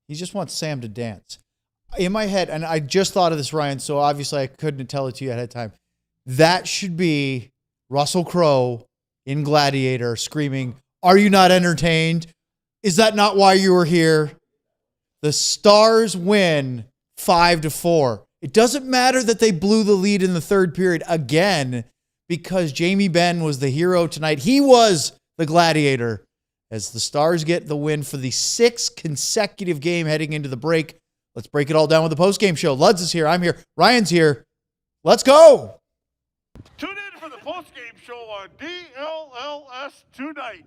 He just wants Sam to dance. In my head, and I just thought of this, Ryan, so obviously I couldn't tell it to you ahead of time. That should be Russell Crowe in Gladiator screaming, "Are you not entertained? Is that not why you were here?" The Stars win 5-4. It doesn't matter that they blew the lead in the third period again because Jamie Benn was the hero tonight. He was the Gladiator as the Stars get the win for the 6th consecutive game heading into the break. Let's break it all down with the post-game show. Luds is here. I'm here. Ryan's here. Let's go. Tune in for the post-game show on DLLS tonight.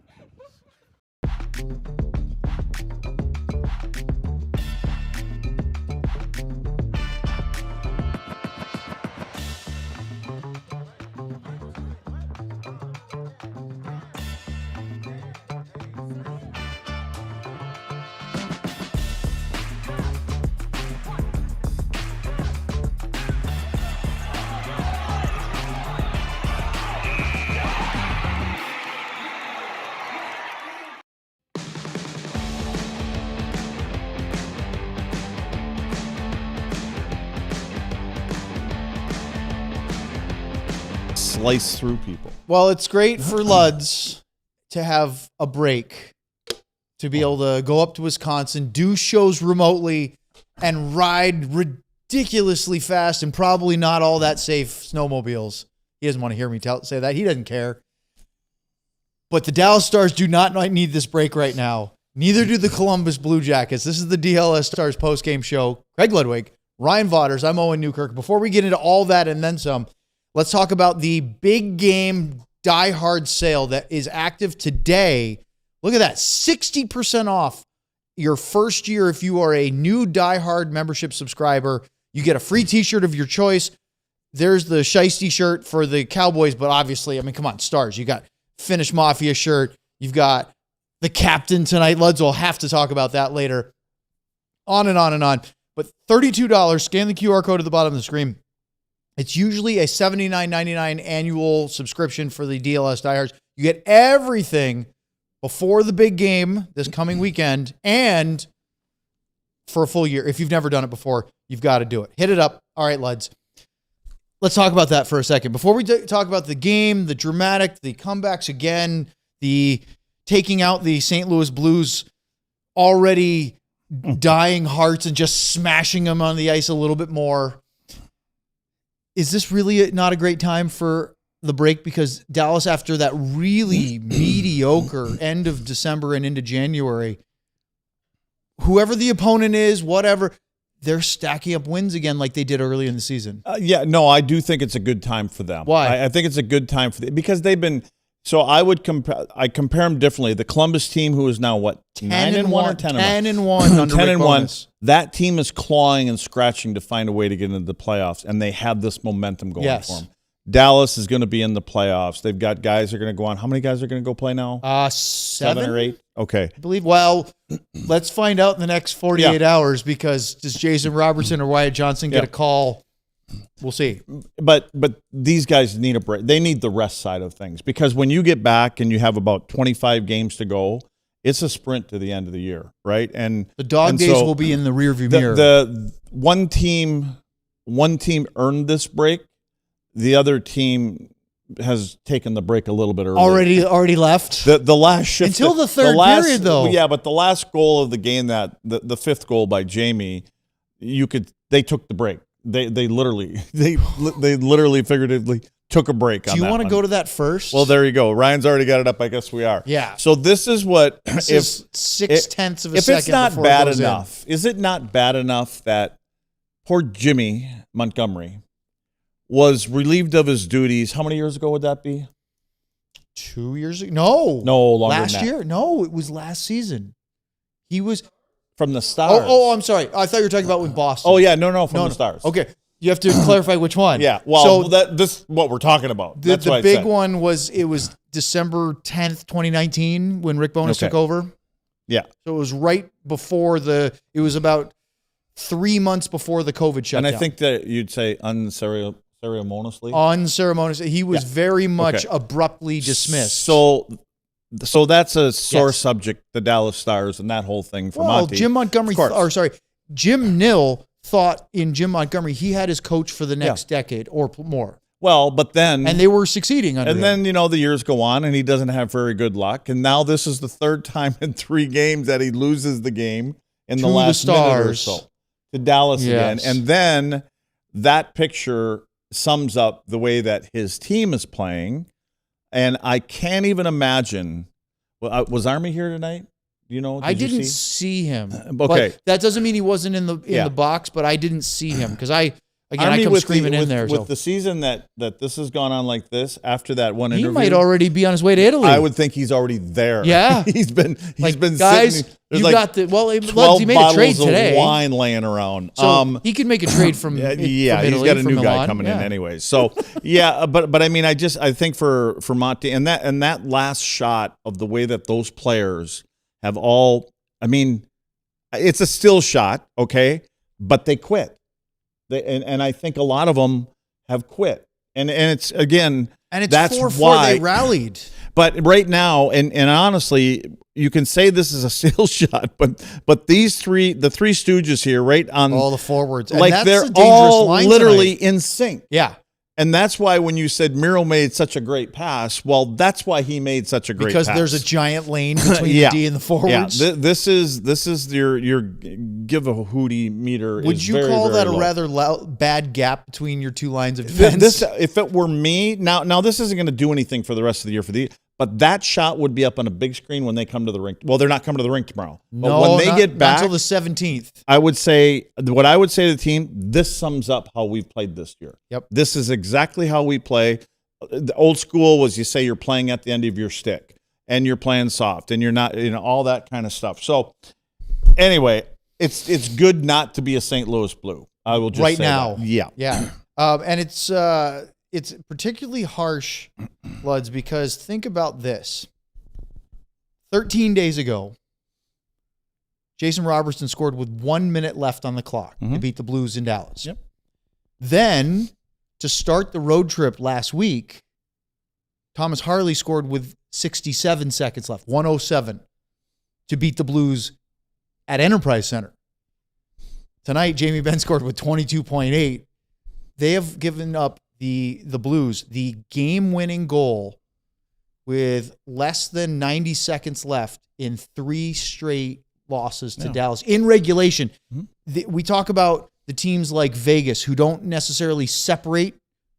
Slice through people. Well, it's great for Luds to have a break, to be able to go up to Wisconsin, do shows remotely, and ride ridiculously fast and probably not all that safe snowmobiles. He doesn't want to hear me say that. He doesn't care. But the Dallas Stars do not need this break right now. Neither do the Columbus Blue Jackets. This is the DLS Stars postgame show. Craig Ludwig, Ryan Vaughters, I'm Owen Newkirk. Before we get into all that and then some, let's talk about the big game Die Hard sale that is active today. Look at that, 60% off your first year if you are a new Die Hard membership subscriber. You get a free t-shirt of your choice. There's the Shiesty shirt for the Cowboys, but obviously, I mean, come on, Stars. You got Finnish Mafia shirt. You've got the captain tonight. Luds will have to talk about that later. On and on and on. But $32, scan the QR code at the bottom of the screen. It's usually a $79.99 annual subscription for the DLS diehards. You get everything before the big game this coming weekend and for a full year. If you've never done it before, you've got to do it. Hit it up. All right, Luds. Let's talk about that for a second. Before we talk about the game, the dramatic, the comebacks again, the taking out the St. Louis Blues already dying hearts and just smashing them on the ice a little bit more. Is this really not a great time for the break? Because Dallas, after that really mediocre end of December and into January, whoever the opponent is, whatever, they're stacking up wins again like they did early in the season. I do think it's a good time for them. Why? I think it's a good time for them because they've been. So I compare them differently. The Columbus team, who is now what, 9-1 or 10-1? 10-1 under Rick Bowness. That team is clawing and scratching to find a way to get into the playoffs, and they have this momentum going for them. Dallas is going to be in the playoffs. They've got guys that are going to go on. How many guys are going to go play now? 7 or 8? Okay. I believe. Well, let's find out in the next 48 hours because does Jason Robertson or Wyatt Johnson get a call? We'll see. But these guys need a break. They need the rest side of things because when you get back and you have about 25 games to go, it's a sprint to the end of the year, right? And the dog days will be in the rearview mirror. The one team earned this break. The other team has taken the break a little bit early. Already left. The last shift until the third period, though. Yeah, but the last goal of the game, that the fifth goal by Jamie, they took the break. They literally figuratively took a break on that. Do you want to go to that first? Well, there you go. Ryan's already got it up. I guess we are. Yeah. So this is what is 0.6 of a second. If it's not bad enough, is it not bad enough that poor Jimmy Montgomery was relieved of his duties? How many years ago would that be? 2 years ago? No, longer last than that. year. No, it was last season. He was. From the Stars. Oh, I'm sorry. I thought you were talking about with Boston. Oh, yeah. No, from the Stars. Okay. You have to clarify which one. Yeah. Well, this is what we're talking about. The big one was December 10th, 2019 when Rick Bowness took over. Yeah. So it was right before it was about 3 months before the COVID shutdown. And I think that you'd say unceremoniously. Unceremoniously. He was very much abruptly dismissed. So So that's a sore subject, the Dallas Stars and that whole thing for Monty. Jim Nill thought in Jim Montgomery he had his coach for the next decade or more. Well, but then... And they were succeeding under him. And then, the years go on, and he doesn't have very good luck. And now this is the third time in 3 games that he loses the game in the last minute or so to Dallas again. And then that picture sums up the way that his team is playing. And I can't even imagine... Well, was Army here tonight? I didn't see him. Okay. But that doesn't mean he wasn't in the box, but I didn't see him because I come screaming in there. With the season that this has gone on like this, after that one interview, he might already be on his way to Italy. I would think he's already there. Yeah, he's been guys. Sitting, you like got the 12 he made a trade today. Of wine laying around. So he could make a trade from from Italy, he's got a new guy coming in anyway. So but I mean, I think for Monty and that last shot of the way that those players have all, I mean, it's a still shot, okay, but they quit. And I think a lot of them have quit. And it's, again, and it's that's 4-4 why they rallied. But right now, and honestly, you can say this is a still shot, but the three Stooges here, right on all the forwards, like and they're all literally in sync. Yeah. And that's why when you said Miro made such a great pass, well, that's why he made such a great pass. Because there's a giant lane between the D and the forwards. Yeah, this is your give a hootie meter. Would you call that a rather bad gap between your 2 lines of defense? If it were me, now this isn't going to do anything for the rest of the year but that shot would be up on a big screen when they come to the rink. Well, they're not coming to the rink tomorrow. But when they get back until the 17th. I would say what I would say to the team, this sums up how we've played this year. Yep. This is exactly how we play. The old school was you say you're playing at the end of your stick and you're playing soft and you're not, all that kind of stuff. So anyway, it's good not to be a St. Louis Blue. I will just say now. That. Yeah. Yeah. And it's particularly harsh, Luds, because think about this. 13 days ago, Jason Robertson scored with 1 minute left on the clock to beat the Blues in Dallas. Yep. Then, to start the road trip last week, Thomas Harley scored with 67 seconds left, 1:07, to beat the Blues at Enterprise Center. Tonight, Jamie Benn scored with 22.8. They have given up the Blues the game-winning goal with less than 90 seconds left in 3 straight losses to Dallas in regulation. We talk about the teams like Vegas who don't necessarily separate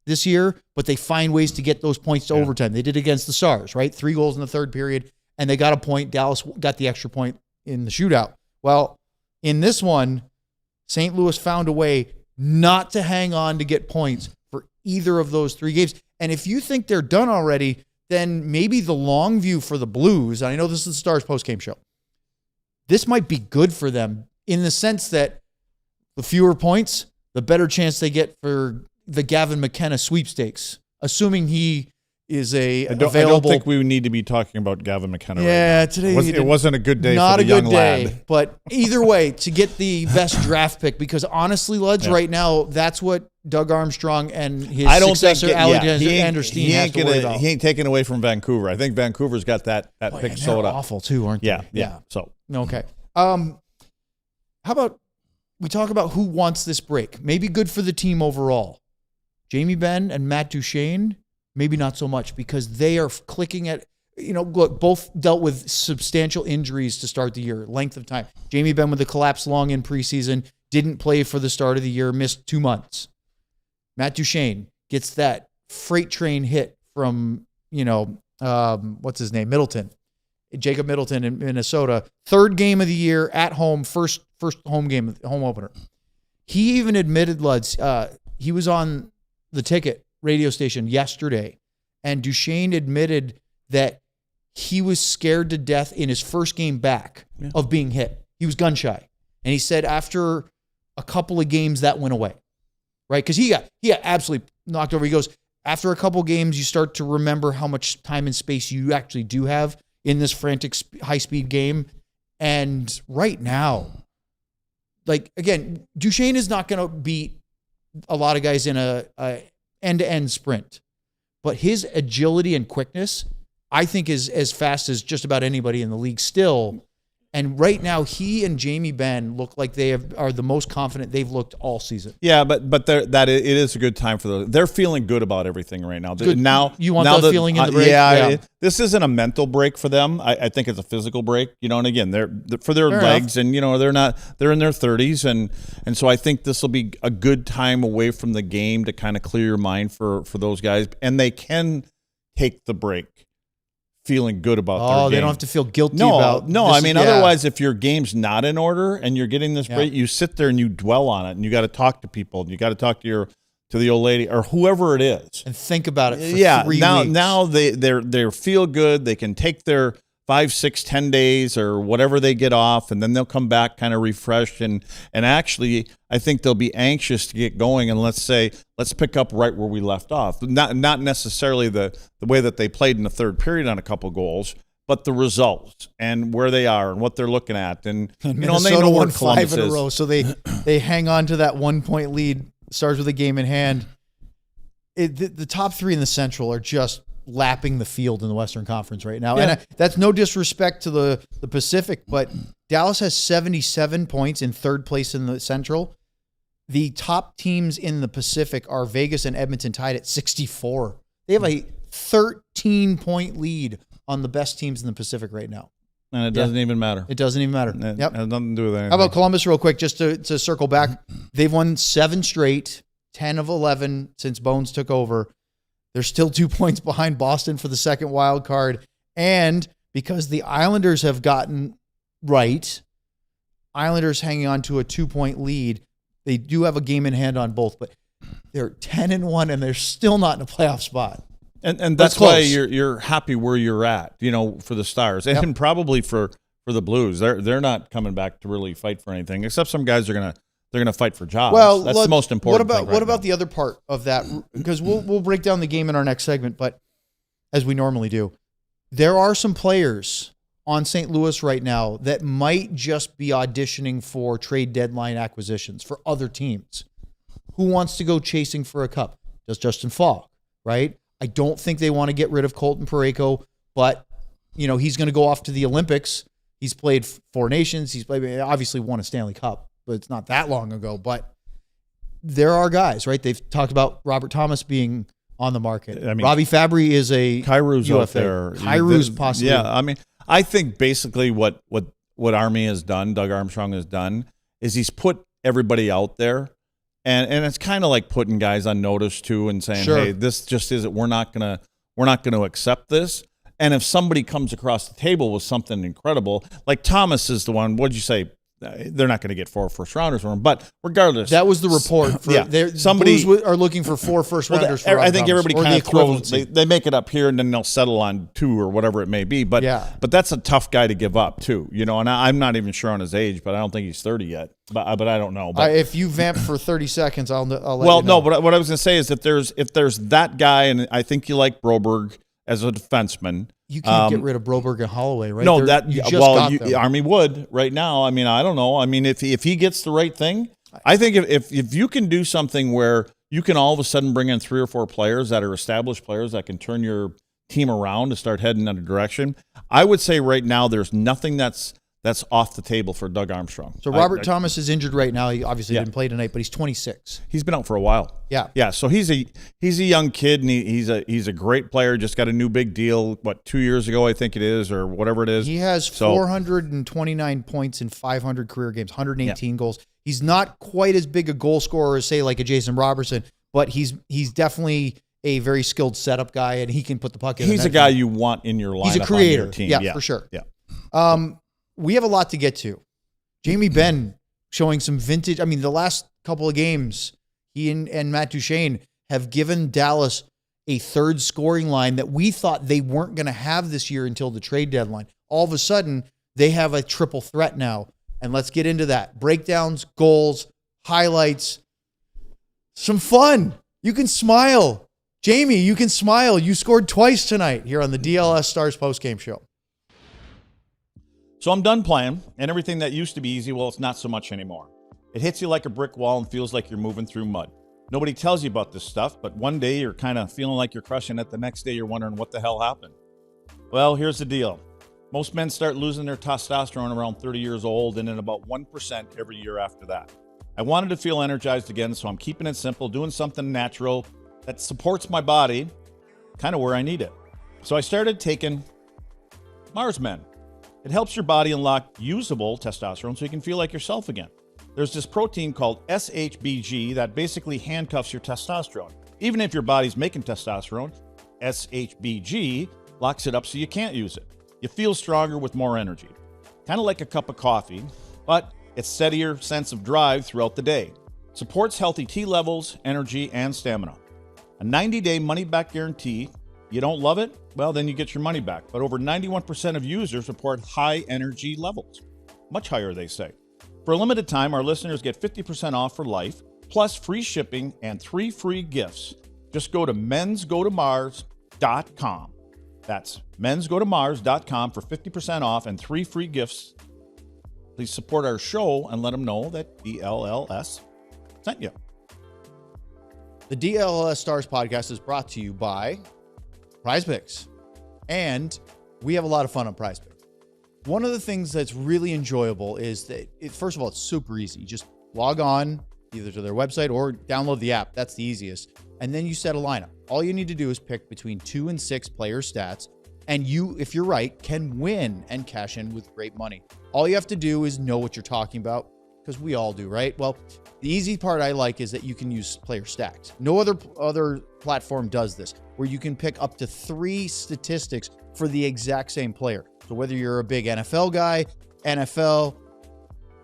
this year, but they find ways to get those points to overtime. They did against the Stars, right? 3 goals in the third period, and they got a point. Dallas got the extra point in the shootout. Well, in this one, St. Louis found a way not to hang on to get points for either of those 3 games. And if you think they're done already, then maybe the long view for the Blues, and I know this is the Stars post-game show, this might be good for them in the sense that the fewer points, the better chance they get for the Gavin McKenna sweepstakes, assuming he is available. I don't think we need to be talking about Gavin McKenna right now. Today it wasn't a good day not for the young a good day, lad. But either way, to get the best draft pick, because honestly, Luds, right now, that's what Doug Armstrong and his successor, Alexander Steen, has to worry about. He ain't taking away from Vancouver. I think Vancouver's got that pick sold up. Awful too, aren't they? Yeah. So okay. How about we talk about who wants this break? Maybe good for the team overall. Jamie Benn and Matt Duchene, maybe not so much because they are clicking at, look, both dealt with substantial injuries to start the year, length of time. Jamie Benn with the collapsed lung in preseason, didn't play for the start of the year, missed 2 months. Matt Duchene gets that freight train hit from, what's his name? Jacob Middleton in Minnesota. 3rd game of the year at home, first home game, home opener. He even admitted, Luds, he was on the Ticket radio station yesterday, and Duchene admitted that he was scared to death in his first game back of being hit. He was gun shy. And he said after a couple of games that went away, right? Because he got absolutely knocked over. He goes, after a couple games, you start to remember how much time and space you actually do have in this frantic high-speed game. And right now, again, Duchene is not going to beat a lot of guys in a end-to-end sprint, but his agility and quickness, I think is as fast as just about anybody in the league still. And right now, he and Jamie Benn look like they are the most confident they've looked all season. Yeah, but it is a good time for those. They're feeling good about everything right now. Good. Now you want that feeling in the break? This isn't a mental break for them. I think it's a physical break. And again, they're for their legs, and they're in their 30s, and so I think this will be a good time away from the game to kind of clear your mind for those guys, and they can take the break feeling good about their game. They don't have to feel guilty about No, otherwise, if your game's not in order and you're getting this break, you sit there and you dwell on it, and you got to talk to people, and you got to talk to the old lady or whoever it is, and think about it for 3 weeks. Now they feel good. They can take their 5, 6, 10 days or whatever they get off, and then they'll come back kind of refreshed. And actually, I think they'll be anxious to get going. And let's pick up right where we left off. Not necessarily the way that they played in the third period on a couple goals, but the results and where they are and what they're looking at. And Minnesota they know won where Columbus 5 in a is. row, so they hang on to that 1-point lead. Starts with a game in hand. The top 3 in the Central are just lapping the field in the Western Conference right now. And that's no disrespect to the Pacific, but Dallas has 77 points in third place in the Central. The top teams in the Pacific are Vegas and Edmonton tied at 64. They have a 13-point lead on the best teams in the Pacific right now. And it doesn't even matter. It doesn't even matter. It has nothing to do with anything. How about Columbus real quick, just to circle back? They've won 7 straight, 10 of 11 since Bones took over. They're still 2 points behind Boston for the second wild card. And because the Islanders have gotten right, Islanders hanging on to a 2-point lead. They do have a game in hand on both, but they're 10-1 and they're still not in a playoff spot. And that's why you're happy where you're at, for the Stars. And probably for the Blues. They're not coming back to really fight for anything, except some guys are gonna fight for jobs. Well, that's the most important thing. What about the other part of that? Because we'll break down the game in our next segment, but as we normally do, there are some players on St. Louis right now that might just be auditioning for trade deadline acquisitions for other teams. Who wants to go chasing for a cup? Does Justin Falk, right? I don't think they want to get rid of Colton Parayko, but he's going to go off to the Olympics. He's played 4 nations. He's obviously won a Stanley Cup, but it's not that long ago. But there are guys, right? They've talked about Robert Thomas being on the market. Robbie Fabry is a Kyrou's UFA. Out there. Kyrou's possibly. Yeah, I think basically what Army has done, Doug Armstrong has done, is he's put everybody out there, and it's kind of like putting guys on notice too, and saying, hey, this just isn't. We're not gonna accept this. And if somebody comes across the table with something incredible, like Thomas is the one. What'd you say? They're not going to get 4 first-rounders from him, but regardless, that was the report. Somebody are looking for 4 first-rounders. I think everybody kind of throws. They make it up here, and then they'll settle on 2 or whatever it may be. But that's a tough guy to give up too, And I'm not even sure on his age, but I don't think he's 30 yet. But I don't know. But if you vamp for 30 seconds, I'll let you know. No. But what I was going to say is that if there's that guy, and I think you like Broberg as a defenseman. You can't get rid of Broberg and Holloway, right? No, Army would right now. I don't know. If he gets the right thing, I think if you can do something where you can all of a sudden bring in 3 or 4 players that are established players that can turn your team around to start heading in a direction, I would say right now there's nothing that's off the table for Doug Armstrong. So Robert Thomas is injured right now. He obviously didn't play tonight, but he's 26. He's been out for a while. Yeah. So he's a young kid, and he's a great player. Just got a new big deal. 2 years ago, I think it is, or whatever it is. He has 429 points in 500 career games, 118 goals. He's not quite as big a goal scorer as, say, like a Jason Robertson, but he's definitely a very skilled setup guy, and he can put the puck in. He's a guy you want in your lineup. He's a creator. On your team. Yeah, for sure. Yeah. We have a lot to get to. Jamie Benn showing some vintage. The last couple of games, he and Matt Duchene have given Dallas a third scoring line that we thought they weren't going to have this year until the trade deadline. All of a sudden, they have a triple threat now. And let's get into that. Breakdowns, goals, highlights, some fun. You can smile. Jamie, you can smile. You scored twice tonight here on the DLS Stars postgame show. So I'm done playing, and everything that used to be easy, well, it's not so much anymore. It hits you like a brick wall and feels like you're moving through mud. Nobody tells you about this stuff, but one day you're kind of feeling like you're crushing it. The next day you're wondering what the hell happened. Well, here's the deal. Most men start losing their testosterone around 30 years old and then about 1% every year after that. I wanted to feel energized again, so I'm keeping it simple, doing something natural that supports my body kind of where I need it. So I started taking Mars Men. It helps your body unlock usable testosterone so you can feel like yourself again. There's this protein called SHBG that basically handcuffs your testosterone. Even if your body's making testosterone, SHBG locks it up so you can't use it. You feel stronger with more energy. Kind of like a cup of coffee, but it's steadier sense of drive throughout the day. Supports healthy T levels, energy, and stamina. A 90-day money-back guarantee. You don't love it? Well, then you get your money back. But over 91% of users report high energy levels. Much higher, they say. For a limited time, our listeners get 50% off for life, plus free shipping and 3 free gifts. Just go to mensgotomars.com. That's mensgotomars.com for 50% off and 3 free gifts. Please support our show and let them know that DLLS sent you. The DLLS Stars podcast is brought to you by Prize Picks. And we have a lot of fun on Prize Picks. One of the things that's really enjoyable is that, first of all, it's super easy. You just log on either to their website or download the app. That's the easiest. And then you set a lineup. All you need to do is pick between 2 and 6 player stats. And you, if you're right, can win and cash in with great money. All you have to do is know what you're talking about, because we all do, right? Well, the easy part I like is that you can use player stacks. No other platform does this, where you can pick up to 3 statistics for the exact same player. So whether you're a big NFL guy, NFL,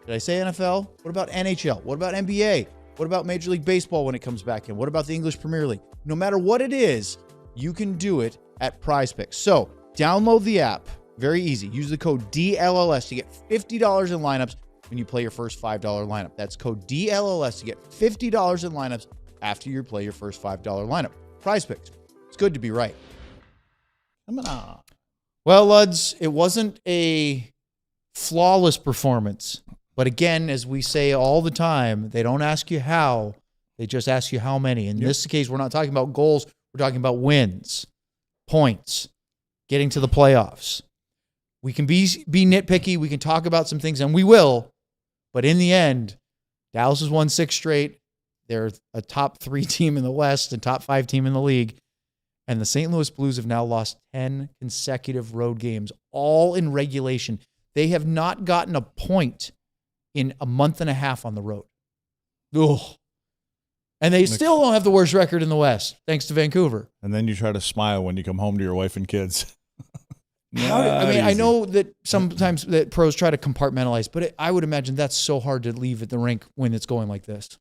did I say NFL? What about NHL? What about NBA? What about Major League Baseball when it comes back in? What about the English Premier League? No matter what it is, you can do it at Prize Picks. So download the app. Very easy. Use the code DLLS to get $50 in lineups when you play your first $5 lineup. That's code DLLS to get $50 in lineups after you play your first $5 lineup. Prize Picks. It's good to be right. Well, Luds, it wasn't a flawless performance. But again, as we say all the time, they don't ask you how. They just ask you how many. In this case, we're not talking about goals. We're talking about wins, points, getting to the playoffs. We can be nitpicky. We can talk about some things, and we will. But in the end, Dallas has won 6 straight. They're a top 3 team in the West and top 5 team in the league. And the St. Louis Blues have now lost 10 consecutive road games, all in regulation. They have not gotten a point in a month and a half on the road. Ugh. And they still don't have the worst record in the West, thanks to Vancouver. And then you try to smile when you come home to your wife and kids. I know that sometimes that pros try to compartmentalize, but I would imagine that's so hard to leave at the rink when it's going like this.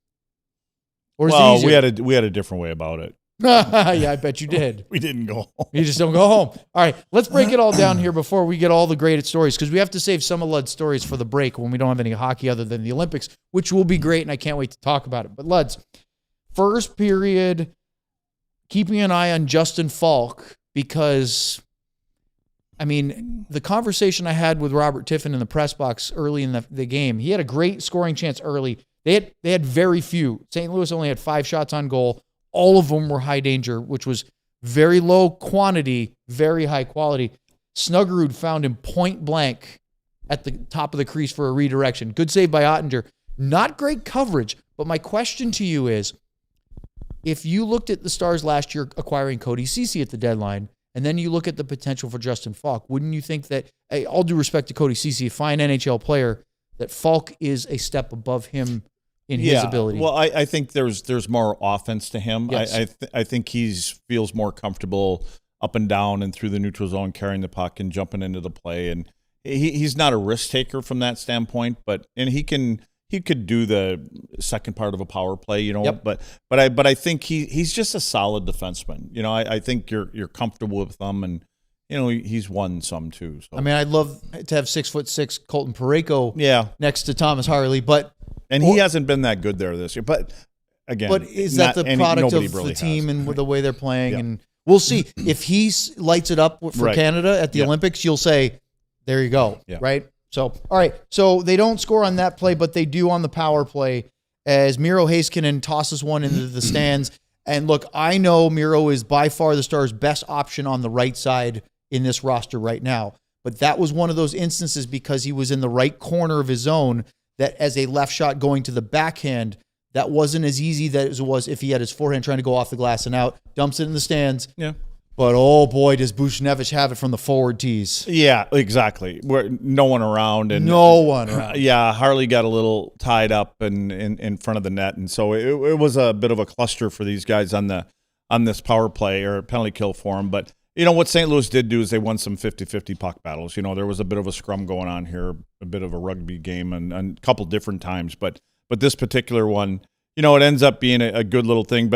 Or well, we had a different way about it. Yeah, I bet you did. We didn't go home. You just don't go home. All right, let's break it all down here before we get all the great stories, because we have to save some of Lud's stories for the break when we don't have any hockey other than the Olympics, which will be great, and I can't wait to talk about it. But Lud's, first period, keeping an eye on Justin Falk, because, I mean, the conversation I had with Robert Tiffin in the press box early in the game, he had a great scoring chance early. They had very few. St. Louis only had 5 shots on goal. All of them were high danger, which was very low quantity, very high quality. Snuggerud found him point blank at the top of the crease for a redirection. Good save by Ottinger. Not great coverage, but my question to you is, if you looked at the Stars last year acquiring Cody Ceci at the deadline, and then you look at the potential for Justin Falk, wouldn't you think that, all due respect to Cody Ceci, a fine NHL player, that Falk is a step above him in his ability? Well, I think there's more offense to him. Yes. I think he feels more comfortable up and down and through the neutral zone, carrying the puck and jumping into the play. And he's not a risk taker from that standpoint, and he could do the second part of a power play, Yep. But I think he's just a solid defenseman. I think you're comfortable with him, and he's won some too. So. I mean, I'd love to have 6'6" Colton Parayko next to Thomas Harley, and he hasn't been that good there this year. But again, is that the product of the team and the way they're playing? Yeah. And we'll see if he lights it up for Canada at the Olympics. You'll say, "There you go," right? So, all right. So they don't score on that play, but they do on the power play as Miro Heiskanen tosses one into the stands. And look, I know Miro is by far the Stars' best option on the right side in this roster right now. But that was one of those instances because he was in the right corner of his zone that as a left shot going to the backhand, that wasn't as easy as it was if he had his forehand trying to go off the glass and out, dumps it in the stands. Yeah. But, oh, boy, does Buchnevich have it from the forward tees. Yeah, exactly. No one around. No one around. Yeah, Harley got a little tied up in front of the net, and so it was a bit of a cluster for these guys on this power play or penalty kill for them. But, what St. Louis did do is they won some 50-50 puck battles. There was a bit of a scrum going on here, a bit of a rugby game and a couple different times. But this particular one, it ends up being a good little thing.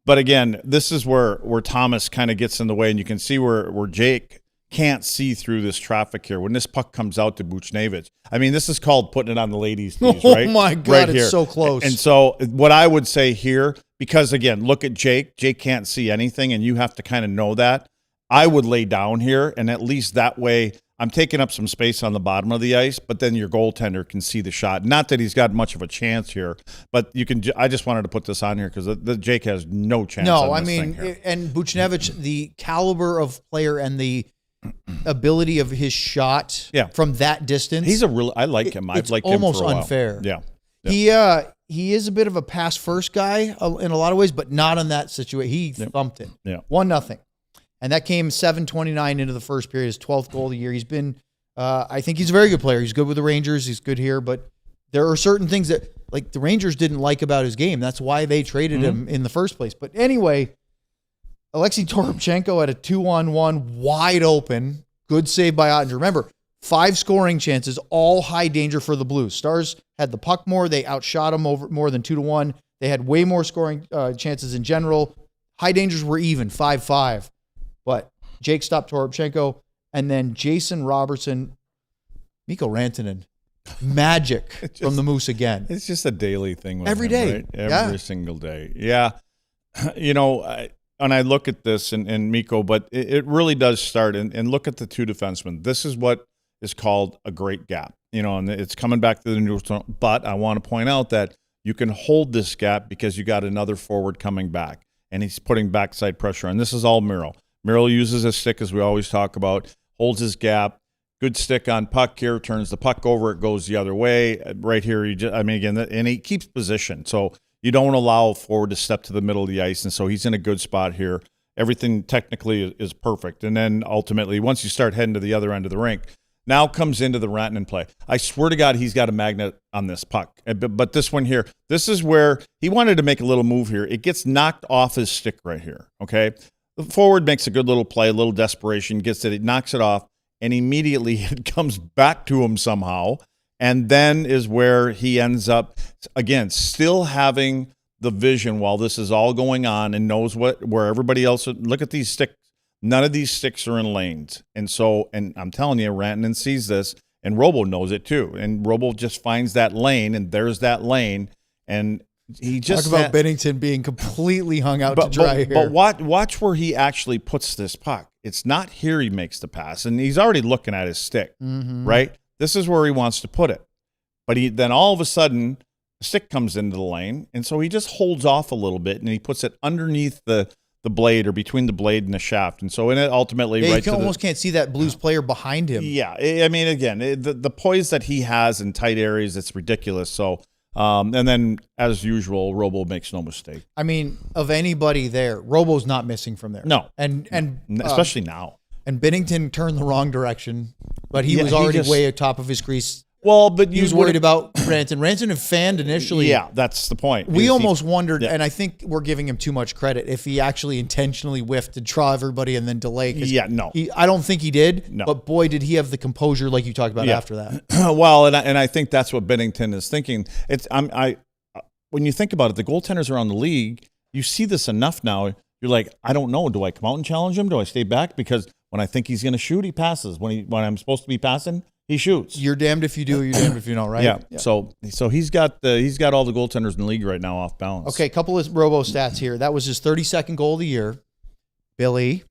But again, this is where Thomas kind of gets in the way, and you can see where Jake can't see through this traffic here. When this puck comes out to Buchnevich, I mean, this is called putting it on the ladies' tees, right? Oh, my God, right it's here. so close. And so what I would say here, because, again, look at Jake. Jake can't see anything, and you have to kind of know that. I would lay down here, and at least that way I'm taking up some space on the bottom of the ice, but then your goaltender can see the shot. Not that he's got much of a chance here, but you can. I just wanted to put this on here because the Jake has no chance. No, on I this mean, thing here. and Buchnevich, the caliber of player and the ability of his shot from that distance. He's I like him. I've liked him almost for a while. unfair. Yeah. He is a bit of a pass first guy in a lot of ways, but not in that situation. He thumped it. Yeah. 1-0. And that came 7:29 into the first period, his 12th goal of the year. He's been, I think he's a very good player. He's good with the Rangers. He's good here. But there are certain things that, like, the Rangers didn't like about his game. That's why they traded him in the first place. But anyway, Alexey Toropchenko had a 2-on-1 wide open. Good save by Ottinger. Remember, 5 scoring chances, all high danger for the Blues. Stars had the puck more. They outshot them over more than 2-1. They had way more scoring chances in general. High dangers were even, 5-5. But Jake stopped Toropchenko, and then Jason Robertson, Mikko Rantanen, magic from the Moose again. It's just a daily thing with every him, day, right? Every single day. Yeah. And I look at this and Mikko, but it really does start, and look at the two defensemen. This is what is called a great gap, and it's coming back to the neutral. But I want to point out that you can hold this gap because you got another forward coming back, and he's putting backside pressure. And this is all Miro. Miro uses his stick, as we always talk about, holds his gap. Good stick on puck here, turns the puck over, it goes the other way. Right here, and he keeps position. So you don't allow forward to step to the middle of the ice, and so he's in a good spot here. Everything technically is perfect. And then ultimately, once you start heading to the other end of the rink, now comes into the Rantanen play. I swear to God, he's got a magnet on this puck. But this one here, this is where he wanted to make a little move here. It gets knocked off his stick right here, okay? The forward makes a good little play, a little desperation, gets it, knocks it off, and immediately it comes back to him somehow. And then is where he ends up, again, still having the vision while this is all going on and knows where everybody else, look at these sticks. None of these sticks are in lanes. And I'm telling you, Rantanen sees this, and Robo knows it too. And Robo just finds that lane, and there's that lane. And he just talk about Bennington being completely hung out to dry here. But watch where he actually puts this puck. It's not here he makes the pass, and he's already looking at his stick, right? This is where he wants to put it. But then all of a sudden, the stick comes into the lane, and so he just holds off a little bit, and he puts it underneath the blade or between the blade and the shaft. And so in it ultimately you almost can't see that Blues player behind him. Yeah, I mean, again, the poise that he has in tight areas, it's ridiculous. So, and then as usual, Robo makes no mistake. I mean, of anybody there, Robo's not missing from there. No. And especially now. And Bennington turned the wrong direction, but he was already way atop of his crease. Well, but he was worried about Rantanen. Rantanen had fanned initially. Yeah, that's the point. We almost wondered, and I think we're giving him too much credit, if he actually intentionally whiffed to draw everybody and then delay. Yeah, no. I don't think he did, no. But boy, did he have the composure like you talked about after that. Well, and I think that's what Bennington is thinking. When you think about it, the goaltenders around the league, you see this enough now. You're like, I don't know. Do I come out and challenge him? Do I stay back? Because when I think he's going to shoot, he passes. When I'm supposed to be passing, he shoots. You're damned if you do, you're damned if you don't, right? Yeah. So he's got all the goaltenders in the league right now off balance. Okay, a couple of Robo stats here. That was his 32nd goal of the year. Billy,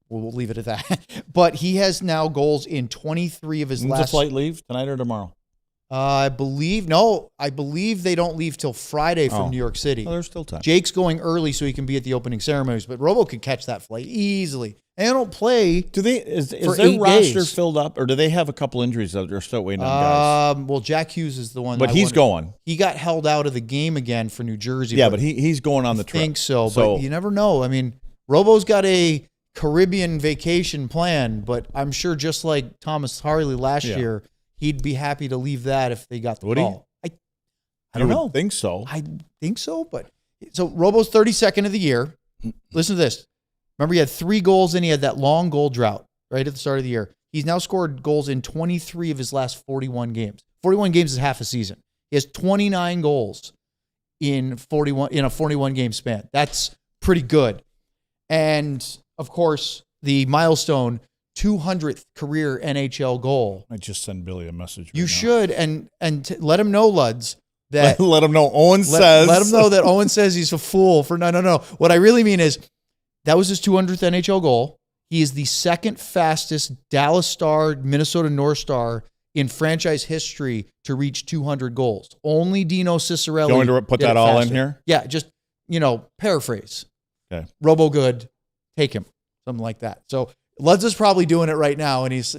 we'll leave it at that. But he has now goals in 23 of his last. Does the flight leave tonight or tomorrow? I believe they don't leave till Friday from New York City. Oh, there's still time. Jake's going early so he can be at the opening ceremonies, but Robo could catch that flight easily. and they don't play. Do they? Is for their 8 roster days. filled up, or do they have a couple injuries that they're still waiting on guys? Well, Jack Hughes is the one. But he's going. He got held out of the game again for New Jersey. Yeah, but he's going on the trip. I think so, but you never know. I mean, Robo's got a Caribbean vacation plan, but I'm sure just like Thomas Harley last year, he'd be happy to leave that if they got the call. I don't know. Think so. I think so, but so Robo's 32nd of the year. Listen to this. Remember, he had 3 goals and he had that long goal drought right at the start of the year. He's now scored goals in 23 of his last 41 games. 41 games is half a season. He has 29 goals in a 41 game span. That's pretty good. And of course, the milestone 200th career NHL goal. I just send Billy a message. You should, and let him know, Luds, that let him know Owen says. Let him know that Owen says he's a fool for no. What I really mean is that was his 200th NHL goal. He is the second fastest Dallas Star, Minnesota North Star in franchise history to reach 200 goals. Only Dino Ciccarelli. Going to put that all in here? Yeah, just, paraphrase. Okay. Robo good, take him. Something like that. So Luds is probably doing it right now, and he's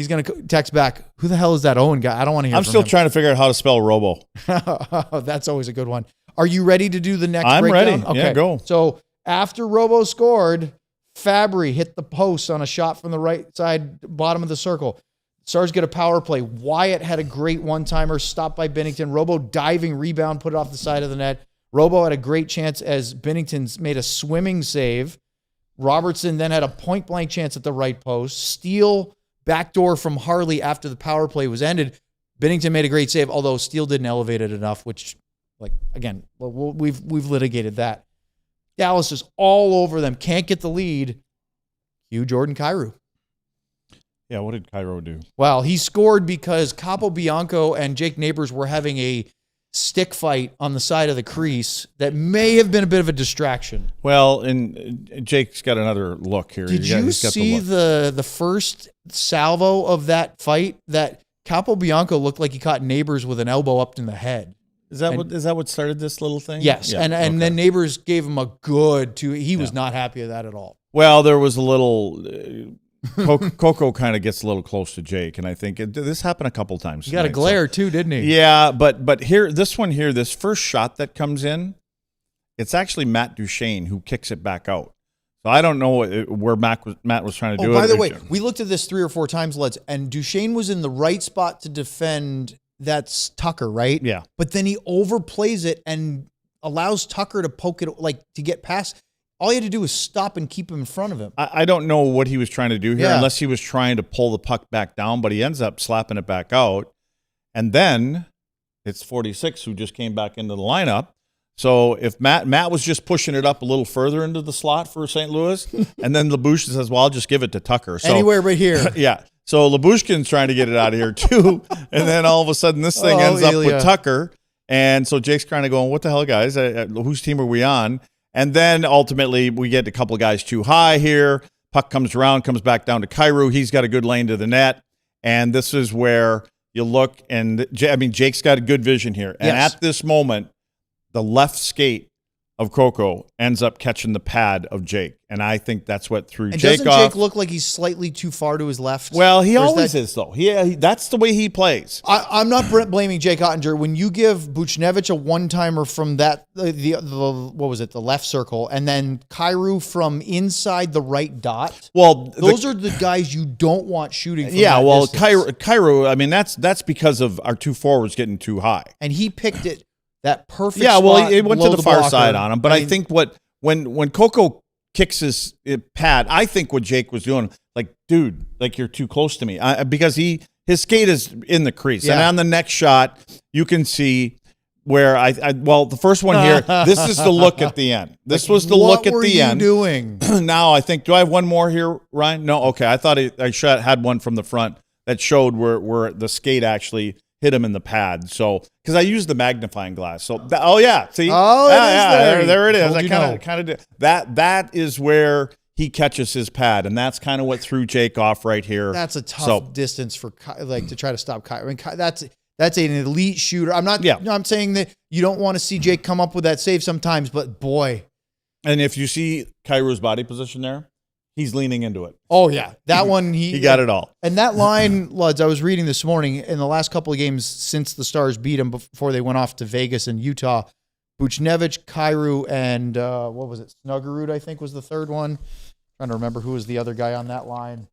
going to text back, who the hell is that Owen guy? I don't want to hear I'm from still him. trying to figure out how to spell Robo. That's always a good one. Are you ready to do the next I'm breakdown? ready. Yeah, go. So after Robo scored, Fabry hit the post on a shot from the right side, bottom of the circle. Stars get a power play. Wyatt had a great one-timer stopped by Binnington. Robo diving rebound, put it off the side of the net. Robo had a great chance as Binnington's made a swimming save. Robertson then had a point-blank chance at the right post. Steele backdoor from Harley after the power play was ended. Binnington made a great save, although Steele didn't elevate it enough, which, we've litigated that. Dallas is all over them. Can't get the lead. Cue Jordan Kyrou. Yeah, what did Kyrou do? Well, he scored because Capobianco and Jake Neighbors were having a stick fight on the side of the crease that may have been a bit of a distraction. Well, and Jake's got another look here. Did you see the first salvo of that fight? That Capobianco looked like he caught Neighbors with an elbow up in the head. Is that what started this little thing? Yes, yeah, and then Neighbors gave him a good two. He was not happy with that at all. Well, there was a little. Coco kind of gets a little close to Jake, and I think this happened a couple times. He got a glare too, didn't he? Yeah, but here, this first shot that comes in, it's actually Matt Duchene who kicks it back out. So I don't know where Matt was trying to do it. By the way, we looked at this 3 or 4 times, Lutz, and Duchene was in the right spot to defend. That's Tucker, right? Yeah. But then he overplays it and allows Tucker to poke it, to get past. All he had to do was stop and keep him in front of him. I don't know what he was trying to do here, unless he was trying to pull the puck back down, but he ends up slapping it back out. And then it's 46 who just came back into the lineup. So if Matt was just pushing it up a little further into the slot for St. Louis, and then Lyubushkin says, well, I'll just give it to Tucker. So, anywhere but here. Yeah. So Lyubushkin's trying to get it out of here too. And then all of a sudden this thing ends up with Tucker. And so Jake's kind of going, what the hell, guys? Whose team are we on? And then ultimately we get a couple of guys too high here. Puck comes around, comes back down to Kyrou. He's got a good lane to the net. And this is where you look, and Jake's got a good vision here. And at this moment, the left skate of Coco ends up catching the pad of Jake. And I think that's what threw Jake off. Doesn't Jake look like he's slightly too far to his left? Well, he always is, though. That's the way he plays. I'm not blaming Jake Ottinger. When you give Buchnevich a one-timer from that, what was it, the left circle, and then Kyrou from inside the right dot, well, those are the guys you don't want shooting from that distance. Kyrou, that's because of our 2 forwards getting too high. And he picked it. That perfect spot. Yeah, well, it went to the far blocker. side on him. But I think when Coco kicks his pad, I think what Jake was doing, dude, you're too close to me, because his skate is in the crease, and on the next shot you can see where the first one here. This is the look at the end. This was the look at the end. What were you doing? Now I think, do I have one more here, Ryan? No, okay. I thought I had one from the front that showed where the skate actually hit him in the pad. So, because I used the magnifying glass. So, see, there it is. I kind of did that is where he catches his pad, and that's kind of what threw Jake off right here. That's a tough distance for to try to stop Kyrou. I mean, that's an elite shooter. I'm saying that you don't want to see Jake come up with that save sometimes, but boy. And if you see Kyrou's body position there, He's leaning into it. Oh, yeah. That one, he got it all. And that line, Luds, I was reading this morning, in the last couple of games since the Stars beat them before they went off to Vegas and Utah, Buchnevich, Kyrou, and what was it? Snuggerud, I think, was the third one. Trying to remember who was the other guy on that line.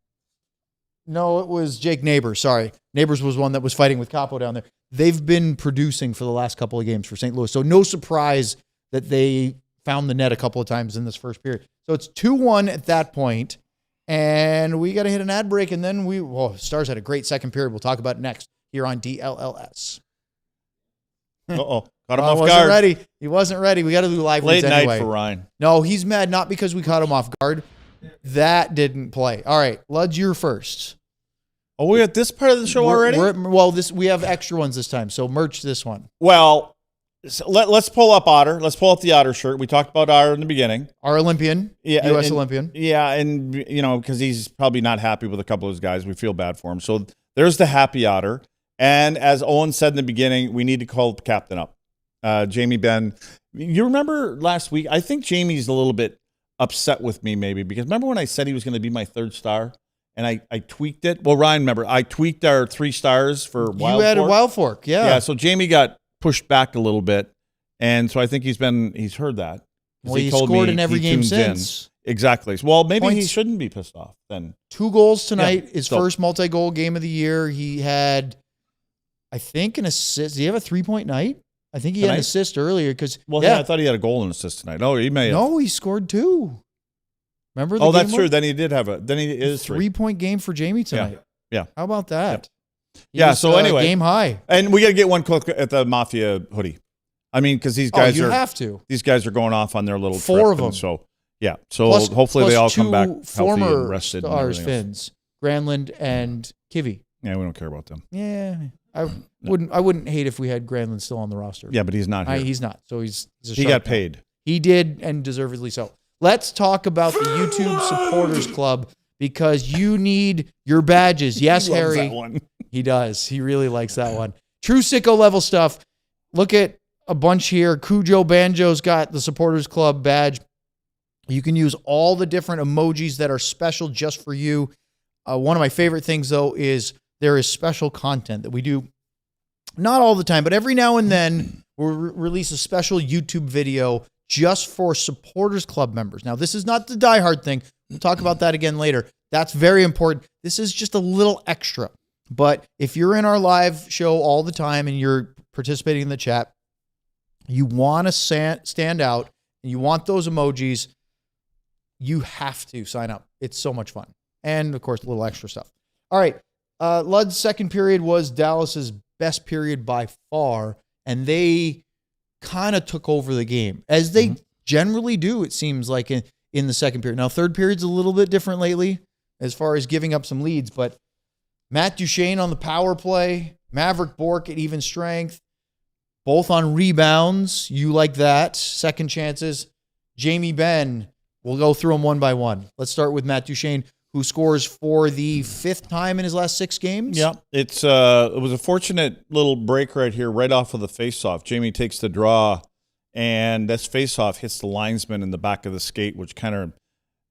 No, it was Jake Neighbors. Sorry. Neighbors was one that was fighting with Capo down there. They've been producing for the last couple of games for St. Louis. So no surprise that they found the net a couple of times in this first period. So it's 2-1 at that point, and we got to hit an ad break, and then Stars had a great second period. We'll talk about it next here on DLLS. Uh-oh. Caught him off guard. Ready. He wasn't ready. We got to do live reads anyway. Late night for Ryan. No, he's mad not because we caught him off guard. That didn't play. All right, Luds, you're first. Oh, we're at this part of the show already? We have extra ones this time, so merch this one. Well, so let's pull up Otter. Let's pull up the Otter shirt. We talked about Otter in the beginning. Our Olympian, U.S. Olympian. Yeah, and, because he's probably not happy with a couple of his guys. We feel bad for him. So there's the happy Otter. And as Owen said in the beginning, we need to call the captain up. Jamie Benn. You remember last week? I think Jamie's a little bit upset with me maybe because remember when I said he was going to be my third star and I tweaked it? Well, Ryan, remember, I tweaked our 3 stars for Wild Fork. You added Wild Fork, yeah. Yeah, so Jamie got pushed back a little bit, and so I think he's heard that. Well, he scored in every game since. Exactly. Well, maybe he shouldn't be pissed off then. 2 goals tonight, his first multi-goal game of the year. He had, I think, an assist. Did he have a 3-point night? I think he had an assist earlier because. Well, yeah, I thought he had a goal and assist tonight. Oh, he may have. No, he scored 2. Remember the game? Oh, that's true. Then he did have then he is 3-point game for Jamie tonight. Yeah. How about that? Yeah. So anyway, game high, and we got to get one look at the Mafia hoodie. I mean, because these guys These guys are going off on their little 4 of them. So yeah. So hopefully they all come back healthy former and rested. Stars Finns, Granlund and Kivy. Yeah, we don't care about them. Yeah. I wouldn't hate if we had Granlund still on the roster. Yeah, but he's not here. He's not. So he got paid. He did, and deservedly so. Let's talk about the YouTube Supporters Club because you need your badges. Yes, he Harry. loves that one. He does. He really likes that one. True sicko level stuff. Look at a bunch here. Cujo Banjo's got the Supporters Club badge. You can use all the different emojis that are special just for you. One of my favorite things, though, is there is special content that we do, not all the time, but every now and then we'll release a special YouTube video just for Supporters Club members. Now, this is not the diehard thing. We'll talk about that again later. That's very important. This is just a little extra. But if you're in our live show all the time and you're participating in the chat, you want to stand out and you want those emojis, you have to sign up. It's so much fun. And, of course, a little extra stuff. All right. Lud's second period was Dallas's best period by far, and they kind of took over the game, as they generally do, it seems like, in the second period. Now, third period's a little bit different lately as far as giving up some leads, but Matt Duchene on the power play, Mavrik, Bourque at even strength, both on rebounds. You like that. Second chances. Jamie Benn, we'll go through them one by one. Let's start with Matt Duchene, who scores for the 5th time in his last 6 games. Yeah, it was a fortunate little break right here, right off of the faceoff. Jamie takes the draw, and this faceoff hits the linesman in the back of the skate, which kind of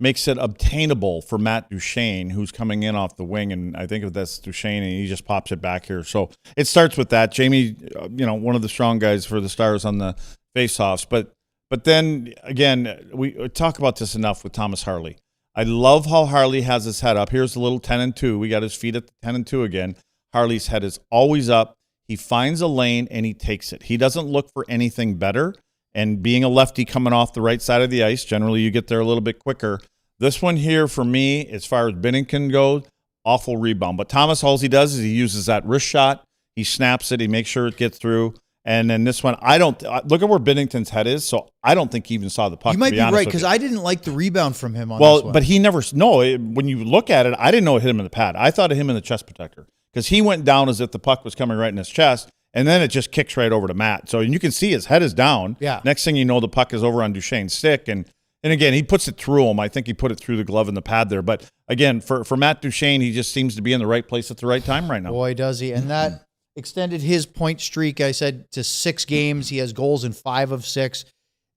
makes it obtainable for Matt Duchene, who's coming in off the wing, and I think that's Duchene, and he just pops it back here. So it starts with that. Jamie, one of the strong guys for the Stars on the faceoffs, but then again, we talk about this enough with Thomas Harley. I love how Harley has his head up. Here's a little 10-2. We got his feet at the 10-2 again. Harley's head is always up. He finds a lane, and he takes it. He doesn't look for anything better. And being a lefty coming off the right side of the ice, generally you get there a little bit quicker. This one here, for me, as far as Binnington goes, awful rebound. But Thomas, all he does is he uses that wrist shot. He snaps it. He makes sure it gets through. And then this one, look at where Binnington's head is, so I don't think he even saw the puck. You might be right, because I didn't like the rebound from him on this one. But he never, when you look at it, I didn't know it hit him in the pad. I thought of him in the chest protector, because he went down as if the puck was coming right in his chest, and then it just kicks right over to Matt. So you can see his head is down. Yeah. Next thing you know, the puck is over on Duchene's stick, and again, he puts it through him. I think he put it through the glove in the pad there. But again, for Matt Duchene, he just seems to be in the right place at the right time right now. Boy, does he. And that extended his point streak, I said, to 6 games. He has goals in 5 of 6.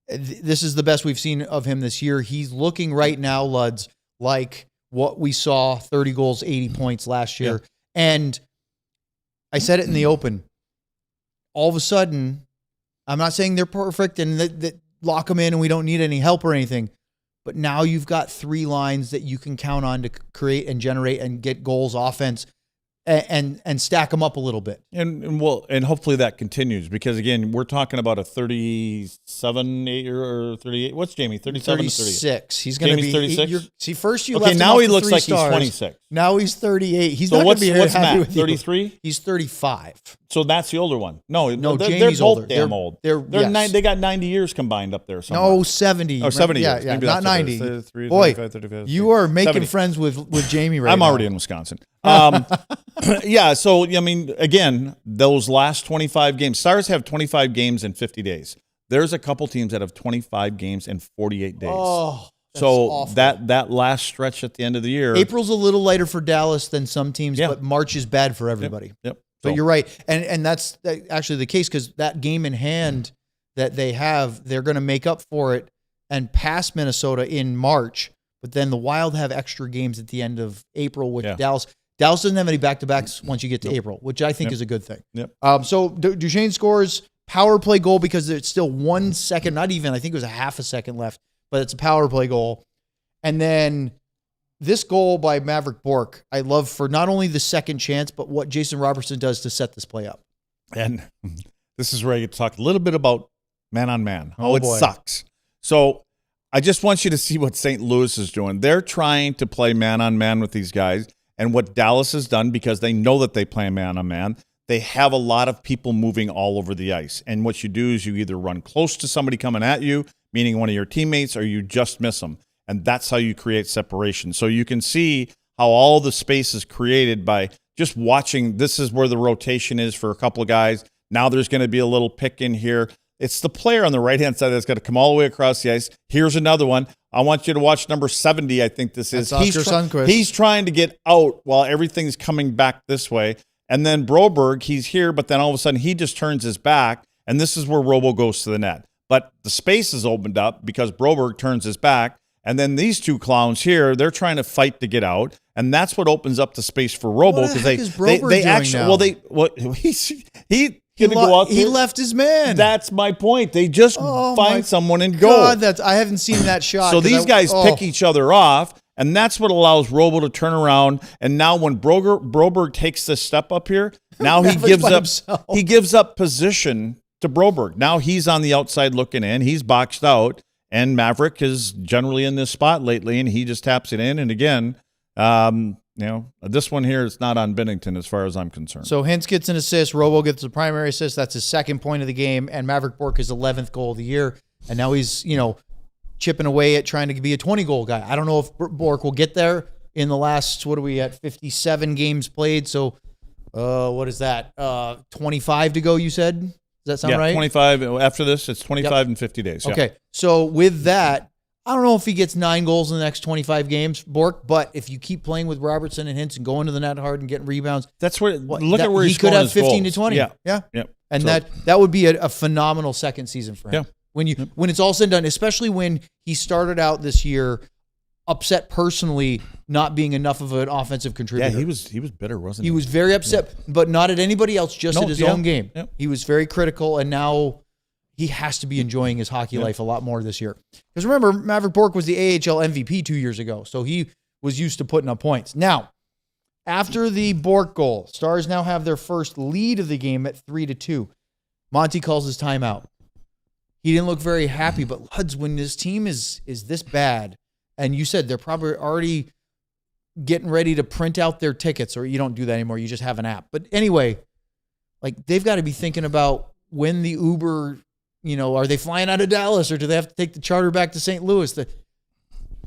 This is the best we've seen of him this year. He's looking right now, Luds, like what we saw, 30 goals, 80 points last year. Yeah. And I said it in the open. All of a sudden, I'm not saying they're perfect and that lock them in and we don't need any help or anything, but now you've got 3 lines that you can count on to create and generate and get goals, offense, and stack them up a little bit. And hopefully that continues, because again, we're talking about a 37, 8 or 38. What's Jamie? 37 36. He's going to be 36. See, first you okay, left him now off he looks like stars. He's 26. Now he's 38. He's so not going to be what's happy Matt? with 33. He's 35. So that's the older one. No, they're Jamie's both older. damn old. Yes. They got 90 years combined up there somewhere. No, 70. Oh, 70 yeah, years. yeah, Maybe not that's 90. 33, Boy, 35, 35, you are making 70. friends with Jamie right now. I'm already in Wisconsin. Yeah, so, I mean, again, those last 25 games, Stars have 25 games in 50 days. There's a couple teams that have 25 games in 48 days. Oh, so awful. that last stretch at the end of the year. April's a little lighter for Dallas than some teams, Yeah. but March is bad for everybody. Yep. But you're right. And that's actually the case, because that game in hand that they have, they're going to make up for it and pass Minnesota in March. But then the Wild have extra games at the end of April with Dallas. Dallas doesn't have any back-to-backs once you get to April, which I think is a good thing. Yep. So Duchene scores power play goal because it's still 1 second, not even, I think it was a half a second left, but it's a power play goal. And then this goal by Mavrik Bourque, I love for not only the second chance, but what Jason Robertson does to set this play up. And this is where I get to talk a little bit about man-on-man. Oh, it boy. sucks. So I just want you to see what St. Louis is doing. They're trying to play man-on-man with these guys. And what Dallas has done, because they know that they play man-on-man, they have a lot of people moving all over the ice. And what you do is you either run close to somebody coming at you, meaning one of your teammates, or you just miss them. And that's how you create separation. So you can see how all the space is created by just watching. This is where the rotation is for a couple of guys. Now there's going to be a little pick in here. It's the player on the right-hand side that's got to come all the way across the ice. Here's another one. I want you to watch number 70, I think this is. That's Oscar Sundqvist. He's trying to get out while everything's coming back this way. And then Broberg, he's here, but then all of a sudden he just turns his back, and this is where Robo goes to the net. But the space is opened up because Broberg turns his back, and then these two clowns here, they're trying to fight to get out, and that's what opens up the space for Robo, because they actually he left his man. That's my point. They just find someone and go. God, I haven't seen that shot. So these guys pick each other off, and that's what allows Robo to turn around. And now when Broberg takes this step up here, now he gives up position to Broberg. Now he's on the outside looking in. He's boxed out, and Mavrik is generally in this spot lately, and he just taps it in. And again, this one here is not on Binnington as far as I'm concerned. So Hintz gets an assist. Robo gets the primary assist. That's his second point of the game. And Mavrik Bourque is 11th goal of the year. And now he's, chipping away at trying to be a 20-goal guy. I don't know if Bourque will get there in the last, 57 games played. So what is that? 25 to go, you said? Does that sound right? 25. After this, it's 25 in 50 days. Okay. Yeah. So with that, I don't know if he gets 9 goals in the next 25 games, Bourque, but if you keep playing with Robertson and Hintz and going to the net hard and getting rebounds, that's where look at where he could have 15 goals. to 20. Yeah. And that would be a phenomenal second season for him. Yeah. When it's all said and done, especially when he started out this year upset personally, not being enough of an offensive contributor. Yeah, he was bitter, wasn't he? He was very upset, but not at anybody else, just at his own game. Yeah. He was very critical, and now he has to be enjoying his hockey life a lot more this year. Because remember, Mavrik Bourque was the AHL MVP 2 years ago, so he was used to putting up points. Now, after the Bourque goal, Stars now have their first lead of the game at 3-2. Monty calls his timeout. He didn't look very happy, but Luds, when this team is this bad, and you said they're probably already getting ready to print out their tickets, or you don't do that anymore, you just have an app. But anyway, they've got to be thinking about when the Uber, are they flying out of Dallas, or do they have to take the charter back to St. Louis?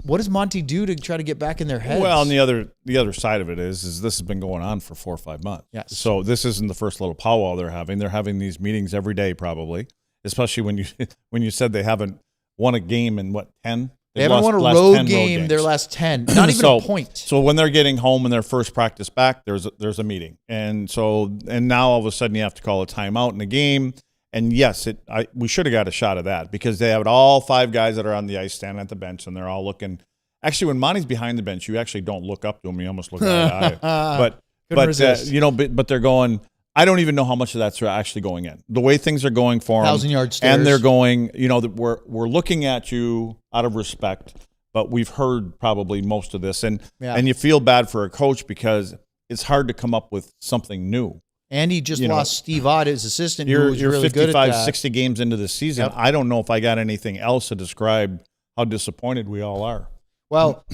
What does Monty do to try to get back in their heads? Well, and the other side of it is this has been going on for 4 or 5 months. Yes. So this isn't the first little powwow they're having. They're having these meetings every day, probably. Especially when you said they haven't won a game in 10? They haven't won a road game their last 10. Not even a point. So when they're getting home in their first practice back, there's a meeting. And now all of a sudden you have to call a timeout in the game. And yes, we should have got a shot of that, because they have all 5 guys that are on the ice standing at the bench, and they're all looking. Actually, when Monty's behind the bench, you actually don't look up to him. You almost look eye to eye. But they're going. I don't even know how much of that's actually going in. The way things are going for them, 1,000-yard stairs, and they're going. We're looking at you out of respect, but we've heard probably most of this, and you feel bad for a coach because it's hard to come up with something new. And he just lost Steve Ott, his assistant, you're, who was you're really 55, good at that. 60 games into the season. Yep. I don't know if I got anything else to describe how disappointed we all are. Well,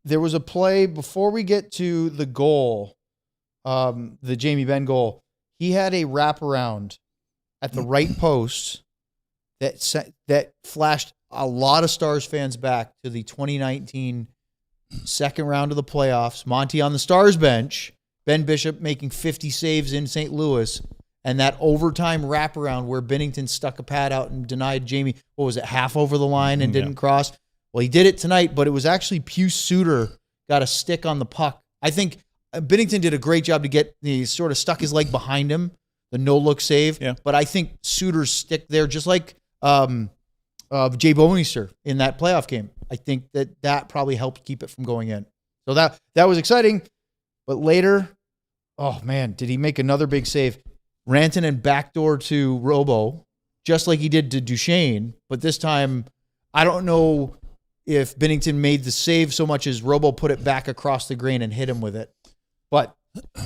there was a play before we get to the goal, the Jamie Benn goal. He had a wraparound at the right post that flashed a lot of Stars fans back to the 2019 second round of the playoffs. Monty on the Stars bench, Ben Bishop making 50 saves in St. Louis, and that overtime wraparound where Binnington stuck a pad out and denied Jamie, half over the line and didn't cross. Well, he did it tonight, but it was actually Pius Suter got a stick on the puck. I think Binnington did a great job he sort of stuck his leg behind him, the no-look save. Yeah. But I think Suter's stick there, just like Jay Bouwmeester in that playoff game. I think that probably helped keep it from going in. So that was exciting. But later, oh man, did he make another big save? Rantanen backdoor to Robo, just like he did to Duchene. But this time, I don't know if Binnington made the save so much as Robo put it back across the grain and hit him with it. But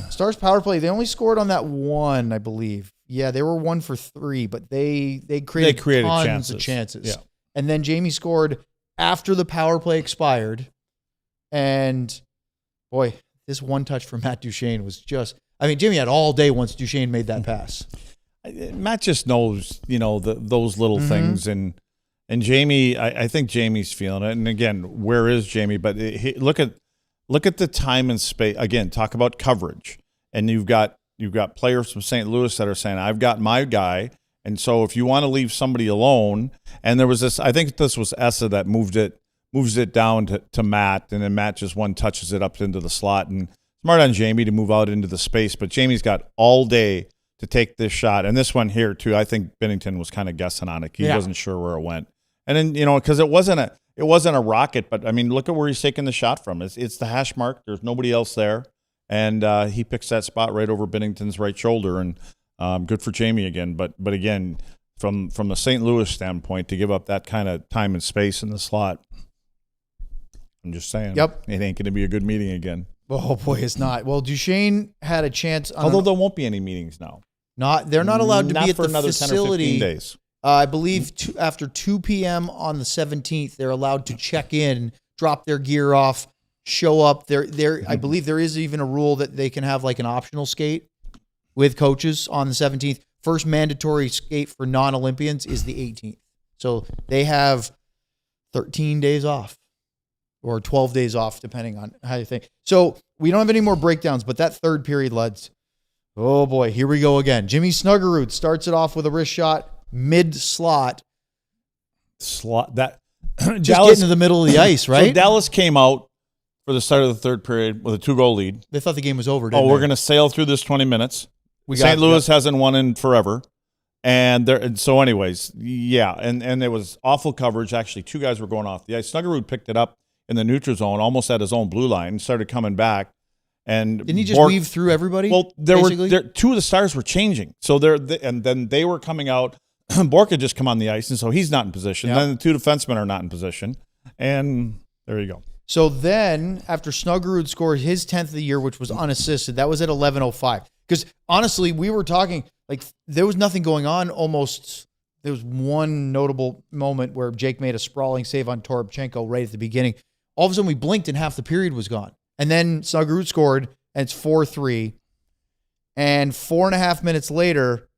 Stars power play, they only scored on that one, I believe. Yeah, they were 1 for 3, but they created tons of chances. Yeah. And then Jamie scored after the power play expired. And boy, this one touch from Matt Duchene was Jamie had all day once Duchene made that pass. Matt just knows, those little things. And Jamie, I think Jamie's feeling it. And again, where is Jamie? But look at the time and space. Again, talk about coverage. And you've got players from St. Louis that are saying, I've got my guy. And so if you want to leave somebody alone, and there was this, I think this was Essa that moves it down to Matt, and then Matt just touches it up into the slot. And smart on Jamie to move out into the space. But Jamie's got all day to take this shot. And this one here, too, I think Binnington was kind of guessing on it. He wasn't sure where it went. And then, because it wasn't a rocket, but, I mean, look at where he's taking the shot from. It's the hash mark. There's nobody else there. And he picks that spot right over Binnington's right shoulder. And good for Jamie again. But again, from the St. Louis standpoint, to give up that kind of time and space in the slot, I'm just saying. Yep. It ain't going to be a good meeting again. Oh, boy, it's not. Well, Duchene had a chance. Although there won't be any meetings now. They're not allowed to be at for the another facility. 10 or 15 days. I believe after 2 p.m. on the 17th, they're allowed to check in, drop their gear off, show up. I believe there is even a rule that they can have like an optional skate with coaches on the 17th. First mandatory skate for non-Olympians is the 18th. So they have 13 days off or 12 days off, depending on how you think. So we don't have any more breakdowns, but that third period, lads, oh boy, here we go again. Jimmy Snuggerud starts it off with a wrist shot. Mid-slot. That just getting to the middle of the ice, right? So Dallas came out for the start of the third period with a 2-goal lead. They thought the game was over, didn't they? We're going to sail through this 20 minutes. St. Louis hasn't won in forever. And so anyways, yeah, and there was awful coverage. Actually, 2 guys were going off the ice. Snuggerud picked it up in the neutral zone, almost at his own blue line, and started coming back. And didn't he just weave through everybody? Well, there were 2 of the Stars were changing. So and then they were coming out. Bourque had just come on the ice, and so he's not in position. Yep. Then the 2 defensemen are not in position. And there you go. So then, after Snuggerud scored his 10th of the year, which was unassisted, that was at 11:05. Because honestly, we were talking, like, there was nothing going on almost. There was one notable moment where Jake made a sprawling save on Toropchenko right at the beginning. All of a sudden, we blinked, and half the period was gone. And then Snuggerud scored, and it's 4-3. And 4.5 minutes later,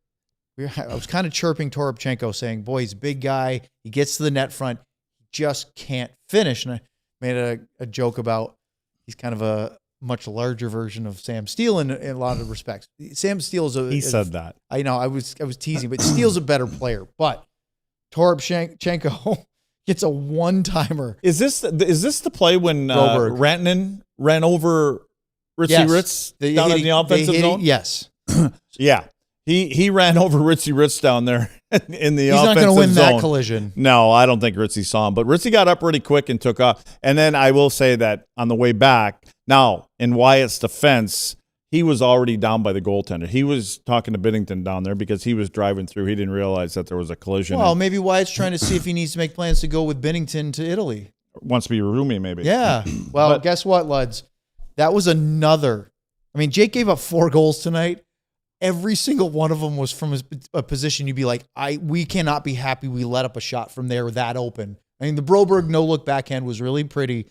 I was kind of chirping Toropchenko, saying, boy, he's a big guy. He gets to the net front. He just can't finish. And I made a joke about he's kind of a much larger version of Sam Steele in a lot of respects. Sam Steele's said that. I know, I was teasing, but Steele's a better player. But Toropchenko gets a one-timer. Is this the play when Rantanen ran over Ritzy Ritz down in the offensive zone? Yes. Yeah. He ran over Ritzy Ritz down there in the offensive zone. He's not going to win that collision. No, I don't think Ritzy saw him. But Ritzy got up really quick and took off. And then I will say that on the way back, now, in Wyatt's defense, he was already down by the goaltender. He was talking to Binnington down there because he was driving through. He didn't realize that there was a collision. Well, maybe Wyatt's trying to see if he needs to make plans to go with Binnington to Italy. Wants to be a roomie, maybe. Yeah. Well, guess what, Luds? That was another. I mean, Jake gave up 4 goals tonight. Every single one of them was from a position you'd be like, we cannot be happy we let up a shot from there that open. I mean, the Broberg no-look backhand was really pretty,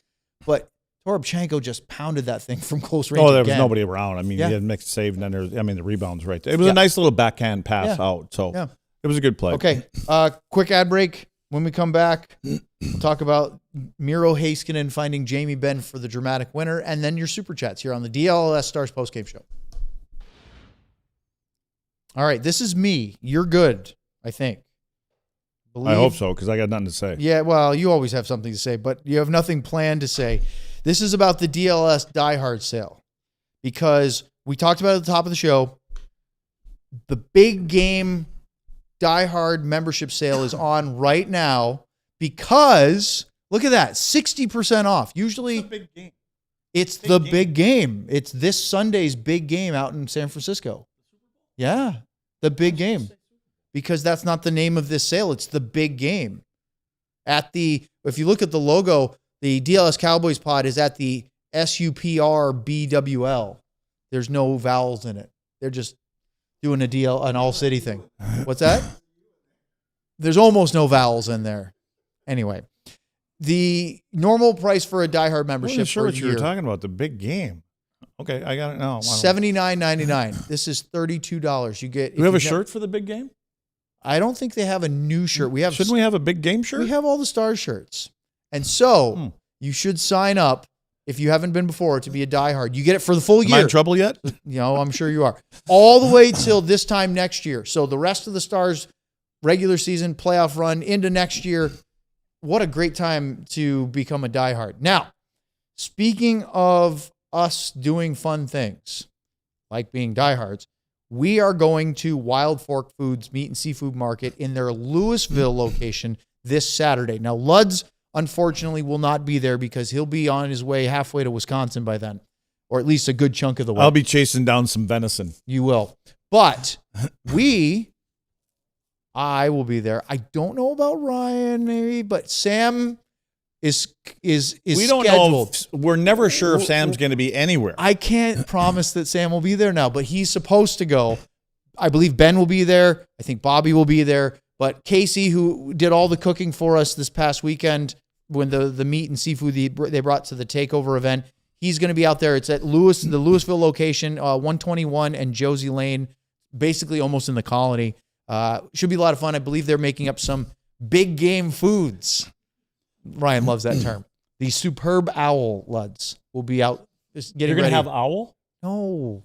but Toropchenko just pounded that thing from close range. Oh, there was nobody around. I mean, he had mixed save, and then the rebound's right there. It was a nice little backhand pass out, so it was a good play. Okay, quick ad break. When we come back, we'll talk about Miro Heiskanen finding Jamie Benn for the dramatic winner, and then your Super Chats here on the DLS Stars postgame show. All right, this is me. You're good, I think. I hope so, because I got nothing to say. Yeah, well, you always have something to say, but you have nothing planned to say. This is about the DLS Die Hard sale, because we talked about it at the top of the show. The big game Die Hard membership sale is on right now because, look at that, 60% off. Usually, it's a big game. It's the big game. It's this Sunday's big game out in San Francisco. Yeah, the big game. Because that's not the name of this sale. It's the big game. If you look at the logo, the DLS Cowboys pod is at the SUPRBWL. There's no vowels in it. They're just doing an all city thing. What's that? There's almost no vowels in there. Anyway, the normal price for a Die Hard membership. I'm sure what you were talking about, the big game. Okay, I got it now. $79.99. This is $32. You get. Do we have a shirt for the big game? I don't think they have a new shirt. Shouldn't we have a big game shirt? We have all the Stars shirts. And so you should sign up if you haven't been before to be a Die Hard. You get it for the full year. Am I in trouble yet? I'm sure you are. All the way till this time next year. So the rest of the Stars regular season playoff run into next year. What a great time to become a Die Hard. Now, speaking of us doing fun things, like being diehards, we are going to Wild Fork Foods Meat and Seafood Market in their Louisville location this Saturday. Now, Luds, unfortunately, will not be there because he'll be on his way halfway to Wisconsin by then, or at least a good chunk of the way. I'll be chasing down some venison. You will. But I will be there. I don't know about Ryan, maybe, but Sam is we don't scheduled. Know. We're never sure if Sam's going to be anywhere. I can't promise that Sam will be there now, but he's supposed to go. I believe Ben will be there. I think Bobby will be there. But Casey, who did all the cooking for us this past weekend when the meat and seafood they brought to the takeover event, he's going to be out there. It's at the Louisville location, 121 and Josie Lane, basically almost in the Colony. Should be a lot of fun. I believe they're making up some big game foods. Ryan loves that term. The Superb Owl Luds will be out. You're going to have owl? No.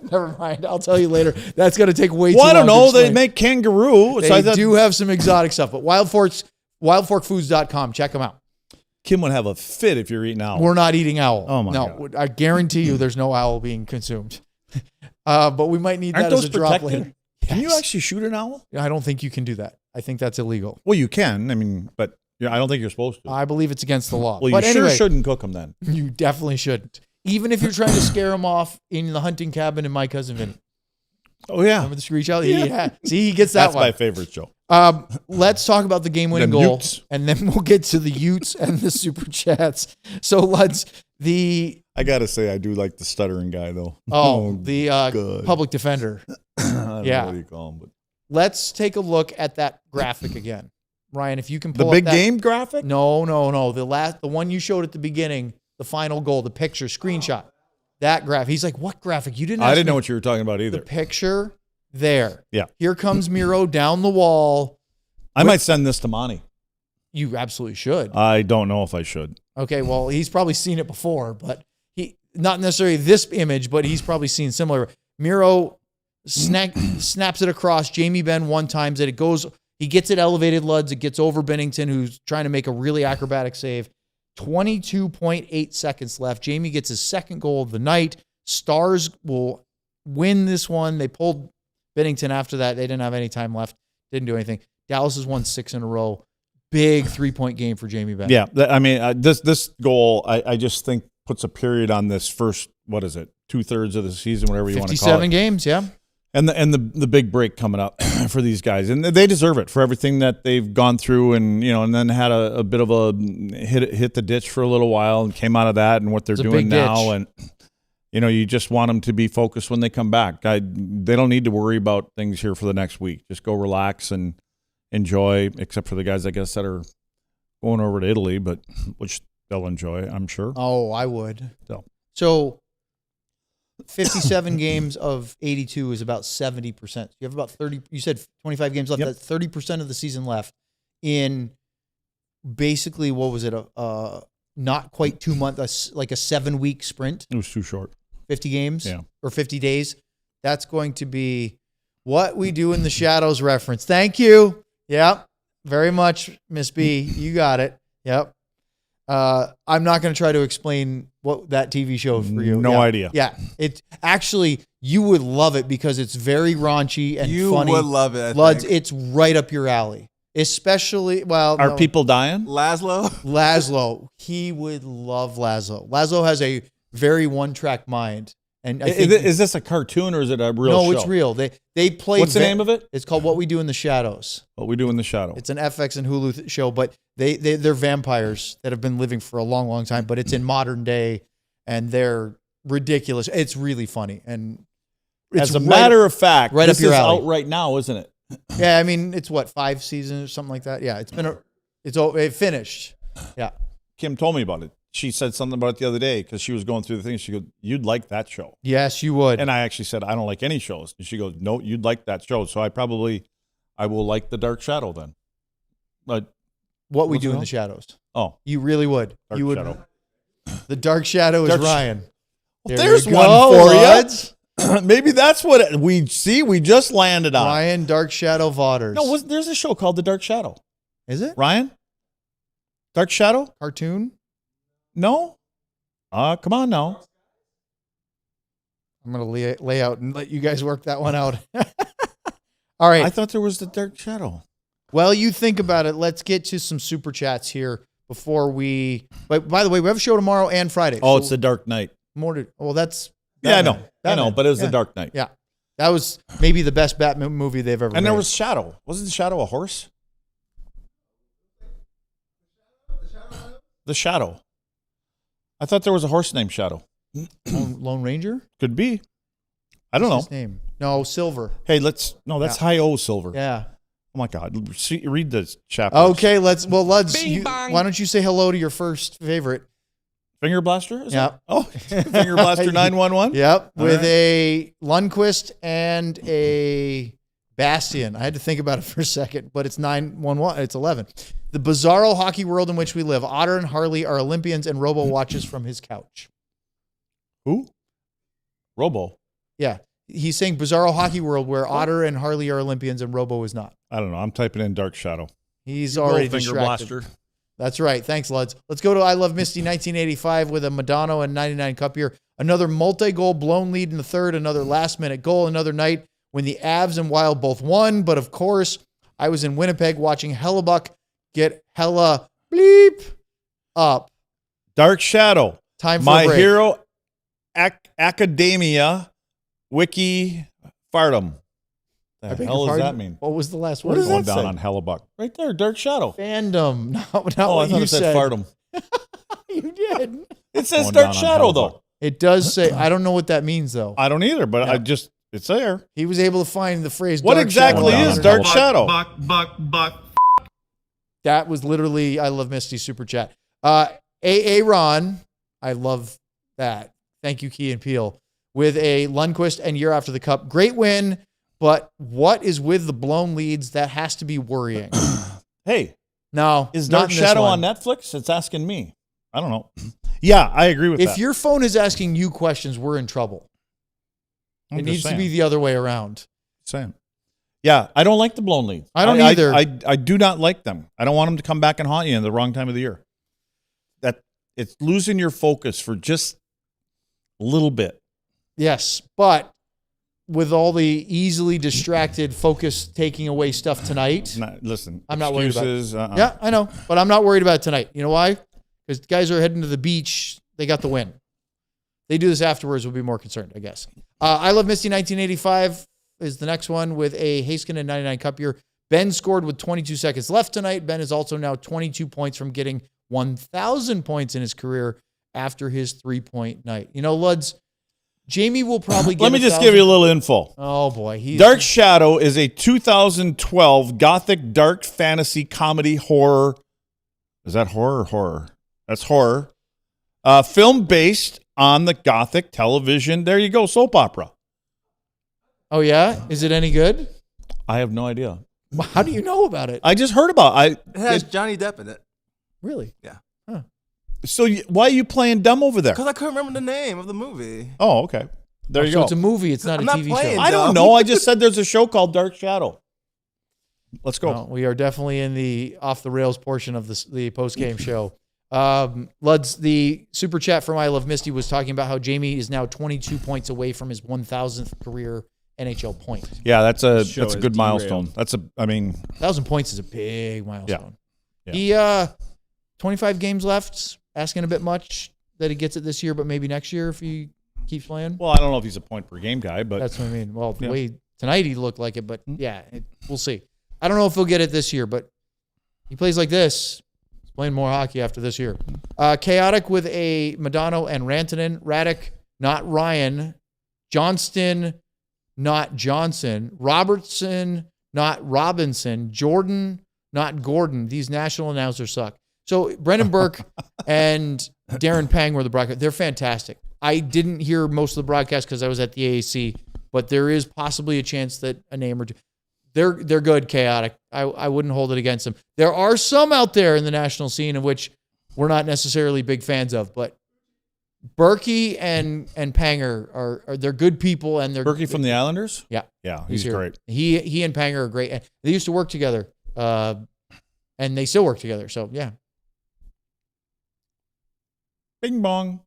Never mind. I'll tell you later. That's going to take way too long. Well, I don't know. They make kangaroo. They do have some exotic stuff, but wildforkfoods.com. Check them out. Kim would have a fit if you're eating owl. We're not eating owl. Oh, my God. No, I guarantee you there's no owl being consumed. But we might need that as a drop later. Can you actually shoot an owl? I don't think you can do that. I think that's illegal. Well, you can. I mean, but I don't think you're supposed to. I believe it's against the law. Well, but you sure shouldn't cook them then. You definitely shouldn't. Even if you're trying to scare them off in the hunting cabin in My Cousin Vinny. Oh, yeah. Remember the screech owl? Yeah. See, he gets that That's one. my favorite show. Let's talk about the game-winning goal, and then we'll get to the Utes and the Super Chats. So, let's I got to say, I do like the stuttering guy, though. The public defender. I don't know what you call him, but. Let's take a look at that graphic again. Ryan, if you can pull the big game graphic? No. The one you showed at the beginning, the final goal, the picture, screenshot. That graphic. He's like, what graphic? You didn't ask I didn't me. know what you were talking about either. The picture there. Yeah. Here comes Miro down the wall. I might send this to Monty. You absolutely should. I don't know if I should. Okay, well, he's probably seen it before, but not necessarily this image, but he's probably seen similar. Miro snaps it across. Jamie Benn one-times it. He gets it elevated, Luds. It gets over Binnington, who's trying to make a really acrobatic save. 22.8 seconds left. Jamie gets his second goal of the night. Stars will win this one. They pulled Bennington after that. They didn't have any time left. Didn't do anything. Dallas has won 6 in a row. Big 3-point game for Jamie Benn. Yeah, I mean, this goal, I just think puts a period on this first, what is it, 2/3 of the season, whatever you want to call it. 57 games, yeah. And the big break coming up for these guys, and they deserve it for everything that they've gone through, and and then had a bit of a hit the ditch for a little while, and came out of that, and what they're doing now, and you just want them to be focused when they come back. They don't need to worry about things here for the next week. Just go relax and enjoy, except for the guys, I guess, that are going over to Italy, but which they'll enjoy, I'm sure. Oh, I would. So 57 games of 82 is about 70%. You have about 30. You said 25 games left. Yep. That's 30% of the season left in basically, what was it? Not quite 2 months, like a 7-week sprint. It was too short. 50 games, yeah, or 50 days. That's going to be what we do in the shadows reference. Thank you. Yep, very much, Miss B. You got it. Yep. I'm not going to try to explain what that TV show for you. No idea. Yeah. It actually, you would love it because it's very raunchy and funny. You would love it. Luds, it's right up your alley. Especially, are people dying? Laszlo. He would love Laszlo. Laszlo has a very one-track mind. And I think, is this a cartoon or is it a real show? No, it's real. They play. What's the name of it? It's called What We Do in the Shadows. What We Do in the Shadow. It's an FX and Hulu show, but they're vampires that have been living for a long, long time, but it's in modern day, and they're ridiculous. It's really funny. And it's as a matter of fact, right this up your is alley. out right now, isn't it? Yeah, I mean, it's what, 5 seasons or something like that? Yeah, it finished. Yeah. Kim told me about it. She said something about it the other day because she was going through the thing. She goes, "You'd like that show." Yes, you would. And I actually said, "I don't like any shows." And she goes, "No, you'd like that show." So I will like The Dark Shadow then. But What We Do in the Shadows. Oh, you really would. Dark you would. Shadow. The Dark Shadow is Ryan. Well, there's one for you. Maybe that's what we see. We just landed on Ryan Dark Shadow Vaughters. No, there's a show called The Dark Shadow. Is it Ryan? Dark Shadow cartoon? No. Come on now. I'm gonna lay out and let you guys work that one out. All right. I thought there was The Dark Shadow. Well, you think about it. Let's get to some super chats here before we. But by the way, we have a show tomorrow and Friday. Oh, it's The Dark Knight. that's. Batman. I know, but it was The Dark Knight. Yeah, that was maybe the best Batman movie they've ever made. And there was Shadow. Wasn't Shadow a horse? The Shadow. I thought there was a horse named Shadow. Lone Ranger? Could be. I don't know. What's his name? No, Silver. Hey, that's Hi-O Silver. Yeah. Oh my God. Read the chapter. Okay, let's. Why don't you say hello to your first favorite? Finger Blaster? Yeah. Oh, Finger Blaster 911? Yep. With a Lundqvist and a Bastion. I had to think about it for a second, but it's 911. It's 11. The bizarro hockey world in which we live. Otter and Harley are Olympians, and Robo watches from his couch. Who? Robo. Yeah. He's saying bizarro hockey world where Otter and Harley are Olympians and Robo is not. I don't know. I'm typing in Dark Shadow. He's already Finger distracted. Blaster. That's right. Thanks, Luds. Let's go to I Love Misty 1985 with a Madonna and 99 Cup here. Another multi-goal blown lead in the third, another last-minute goal, another night when the Avs and Wild both won. But, of course, I was in Winnipeg watching Hellebuck get hella bleep up. Dark Shadow. Time for My a break. Hero Academia Wiki Fartum. The hell does that mean? What was the last What word? is going down on Hellebuck? Right there, Dark Shadow. Fandom. Not I what thought you it said Fartum. You did. It says Going Dark down on Shadow, Hellebuck. though. It does say, I don't know what that means, though. I don't either, but Yeah. it's there. He was able to find the phrase What Dark exactly Shadow. is Dark Shadow? Buck. That was literally I Love Misty super chat. AA Ron, I love that. Thank you, Key and Peel. With a Lundqvist and year after the cup. Great win, but what is with the blown leads? That has to be worrying. Hey, No. is not Dark in this Shadow one. on Netflix? It's asking me. I don't know. Yeah, I agree with that. If your phone is asking you questions, we're in trouble. I'm It just needs to saying. be the other way around. Saying. Yeah, I don't like the blown leads. I don't either. I do not like them. I don't want them to come back and haunt you in the wrong time of the year. That it's losing your focus for just a little bit. Yes, but with all the easily distracted focus taking away stuff tonight. I'm not worried about it. Uh-uh. Yeah, I know, but I'm not worried about it tonight. You know why? Because guys are heading to the beach. They got the win. They do this afterwards, we'll be more concerned, I guess. I Love Misty 1985 is the next one with a Heiskanen 99 Cup year. Benn scored with 22 seconds left tonight. Benn is also now 22 points from getting 1,000 points in his career after his 3-point night. You know, Luds, Jamie will probably get Let me just give you a little info. Oh, boy. Dark Shadow is a 2012 gothic dark fantasy comedy horror. Is that horror or horror? That's horror. Film based on the gothic television. There you go, soap opera. Oh, yeah? Is it any good? I have no idea. How do you know about it? I just heard about it. It has Johnny Depp in it. Really? Yeah. Huh. So why are you playing dumb over there? Because I couldn't remember the name of the movie. Oh, okay. There you so go. it's a movie. It's not I'm a not TV playing show. I don't know. I just said there's a show called Dark Shadow. Let's go. Well, we are definitely in the off the rails portion of the post game show. Luds, the super chat from I Love Misty was talking about how Jamie is now 22 points away from his 1,000th career NHL point. Yeah, that's a Show is good milestone. derailed. 1,000 points is a big milestone. Yeah. He 25 games left. Asking a bit much that he gets it this year, but maybe next year if he keeps playing. Well, I don't know if he's a point per game guy, but That's what I mean. Well, the way tonight he looked like it, but we'll see. I don't know if he'll get it this year, but he plays like this. He's playing more hockey after this year. Chaotic with a Madonna and Rantanen. Radek, not Ryan. Johnston, not Johnson. Robertson, not Robinson. Jordan, not Gordon. These national announcers suck. So Brendan Bourque and Darren Pang were the broadcast. They're fantastic. I didn't hear most of the broadcast because I was at the AAC, but there is possibly a chance that a name or two. They're good, Chaotic. I wouldn't hold it against them. There are some out there in the national scene of which we're not necessarily big fans of, but Berkey and Panger are they're good people, and they're Berkey from the Islanders. Yeah, He's here. great. He and Panger are great. And they used to work together, and they still work together. So yeah. Bing bong.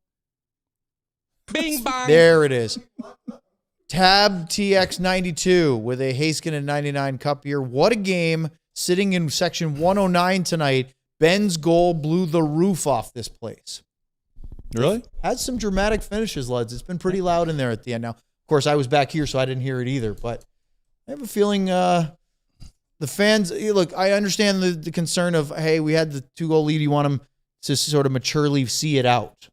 Bing bong. There it is. Tab TX92 with a Heiskanen 99 Cup year. What a game. Sitting in section 109 tonight. Benn's goal blew the roof off this place. Really? Had some dramatic finishes, Luds. It's been pretty loud in there at the end. Now, of course, I was back here, so I didn't hear it either. But I have a feeling the fans, look, I understand the concern of, hey, we had the 2-goal lead. You want them to sort of maturely see it out.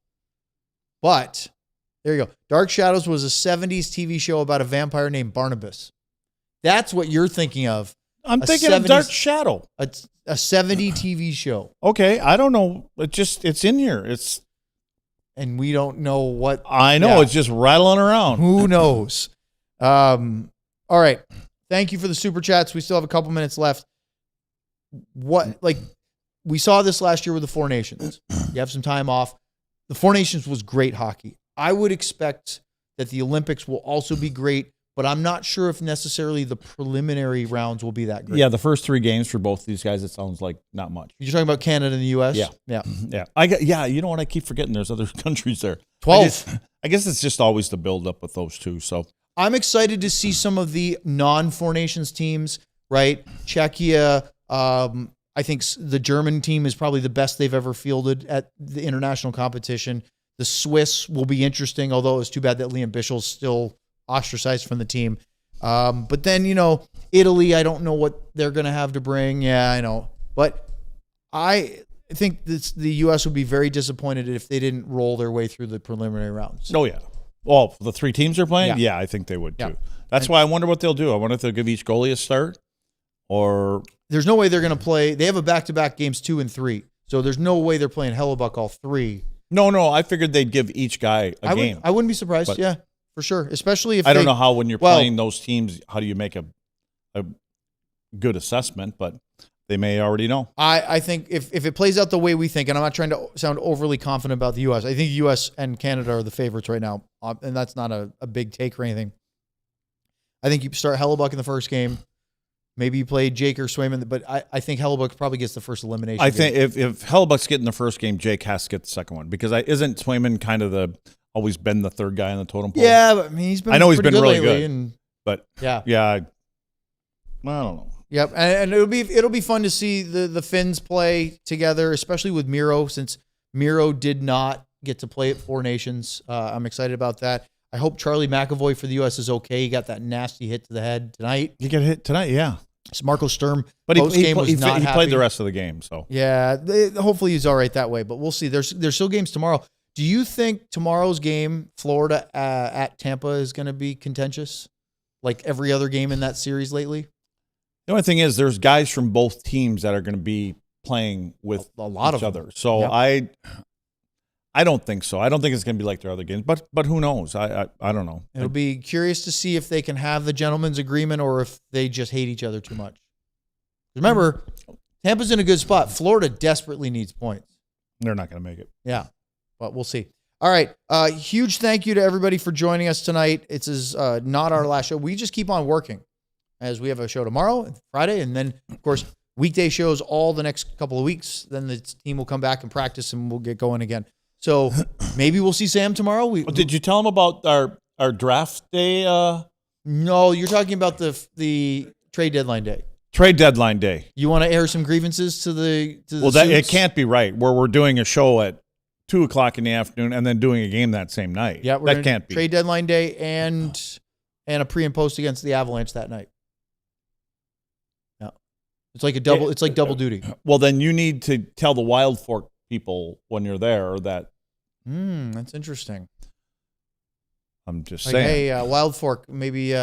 But there you go. Dark Shadows was a 70s TV show about a vampire named Barnabas. That's what you're thinking of. I'm thinking of Dark Shadow. A 70 TV show. Okay, I don't know. It's in here. And we don't know what. I know. It's just rattling around. Who knows? All right. Thank you for the super chats. We still have a couple minutes left. We saw this last year with the Four Nations. You have some time off. The Four Nations was great hockey. I would expect that the Olympics will also be great, but I'm not sure if necessarily the preliminary rounds will be that great. Yeah, the first 3 games for both these guys, it sounds like not much. You're talking about Canada and the U.S.? Yeah. Yeah. You know what? I keep forgetting there's other countries there. 12. I guess it's just always the build-up with those two. So I'm excited to see some of the non-Four Nations teams, right? Czechia, I think the German team is probably the best they've ever fielded at the international competition. The Swiss will be interesting, although it's too bad that Liam Bischel's still ostracized from the team. But then, Italy, I don't know what they're going to have to bring. Yeah, I know. But I think the U.S. would be very disappointed if they didn't roll their way through the preliminary rounds. Oh, yeah. Well, the 3 teams are playing? Yeah. Yeah, I think they would too. Yeah. That's why I wonder what they'll do. I wonder if they'll give each goalie a start or... There's no way they're going to play. They have a back-to-back games 2 and 3. So there's no way they're playing Hellebuck all 3. No. I figured they'd give each guy a game. I wouldn't be surprised. But yeah, for sure. Especially if I don't know how when you're well, playing those teams, how do you make a good assessment? But they may already know. I think if it plays out the way we think, and I'm not trying to sound overly confident about the U.S., I think the U.S. and Canada are the favorites right now, and that's not a big take or anything. I think you start Hellebuck in the first game. Maybe you play Jake or Swayman, but I think Hellebuck probably gets the first elimination. I think if Hellebuck's getting the first game, Jake has to get the second one because isn't Swayman kind of always been the third guy on the totem pole? Yeah, but I mean he's been. I know he's been really lately, good. and But yeah, I don't know. Yep, and it'll be fun to see the Finns play together, especially with Miro, since Miro did not get to play at Four Nations. I'm excited about that. I hope Charlie McAvoy for the U.S. is okay. He got that nasty hit to the head tonight. He got hit tonight, yeah. So Marco Sturm, but he played the rest of the game. So yeah, hopefully he's all right that way. But we'll see. There's still games tomorrow. Do you think tomorrow's game, Florida at Tampa, is going to be contentious, like every other game in that series lately? The only thing is, there's guys from both teams that are going to be playing with a lot each of other. So yep. I don't think so. I don't think it's going to be like their other games, but who knows? I don't know. It'll be curious to see if they can have the gentleman's agreement or if they just hate each other too much. Remember, Tampa's in a good spot. Florida desperately needs points. They're not going to make it. Yeah, but we'll see. All right. Huge thank you to everybody for joining us tonight. It's not our last show. We just keep on working as we have a show tomorrow and Friday, and then, of course, weekday shows all the next couple of weeks. Then the team will come back and practice, and we'll get going again. So maybe we'll see Sam tomorrow. Did you tell him about our draft day? No, you're talking about the trade deadline day. Trade deadline day. You want to air some grievances to the it can't be right where we're doing a show at 2:00 in the afternoon and then doing a game that same night. Yeah, that can't be. Trade deadline day and a pre and post against the Avalanche that night. Yeah, it's like double. It's like double duty. Well, then you need to tell the Wild Fork people when you're there that. That's interesting. I'm just like, saying. Hey, Wild Fork, maybe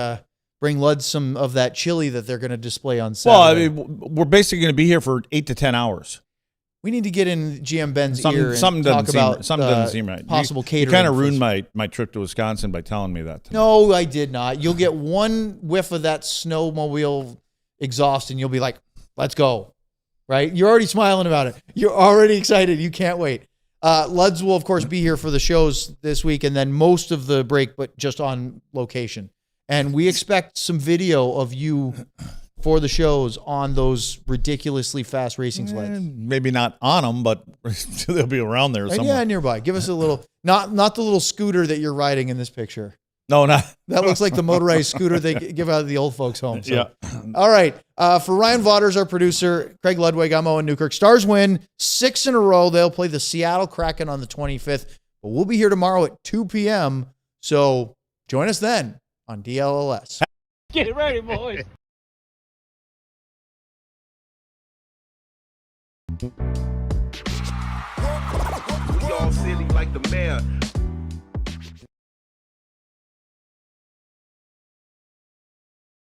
bring Lud some of that chili that they're going to display on Saturday. Well, I mean, we're basically going to be here for 8 to 10 hours. We need to get in GM Benn's ear and something talk about doesn't seem right. Possible catering. You kind of ruined my trip to Wisconsin by telling me that. No, I did not. You'll get one whiff of that snowmobile exhaust, and you'll be like, "Let's go!" Right? You're already smiling about it. You're already excited. You can't wait. Luds will, of course, be here for the shows this week, and then most of the break, but just on location. And we expect some video of you for the shows on those ridiculously fast racing sleds. Maybe not on them, but they'll be around there somewhere. Yeah, nearby. Give us a little, not the little scooter that you're riding in this picture. No, not. That looks like the motorized scooter they give out of the old folks' home. So. Yeah. All right. For Ryan Vaughters, our producer, Craig Ludwig, I'm Owen Newkirk. Stars win 6 in a row. They'll play the Seattle Kraken on the 25th. But we'll be here tomorrow at 2 p.m. So join us then on DLLS. Get ready, boys. We all silly like the mayor.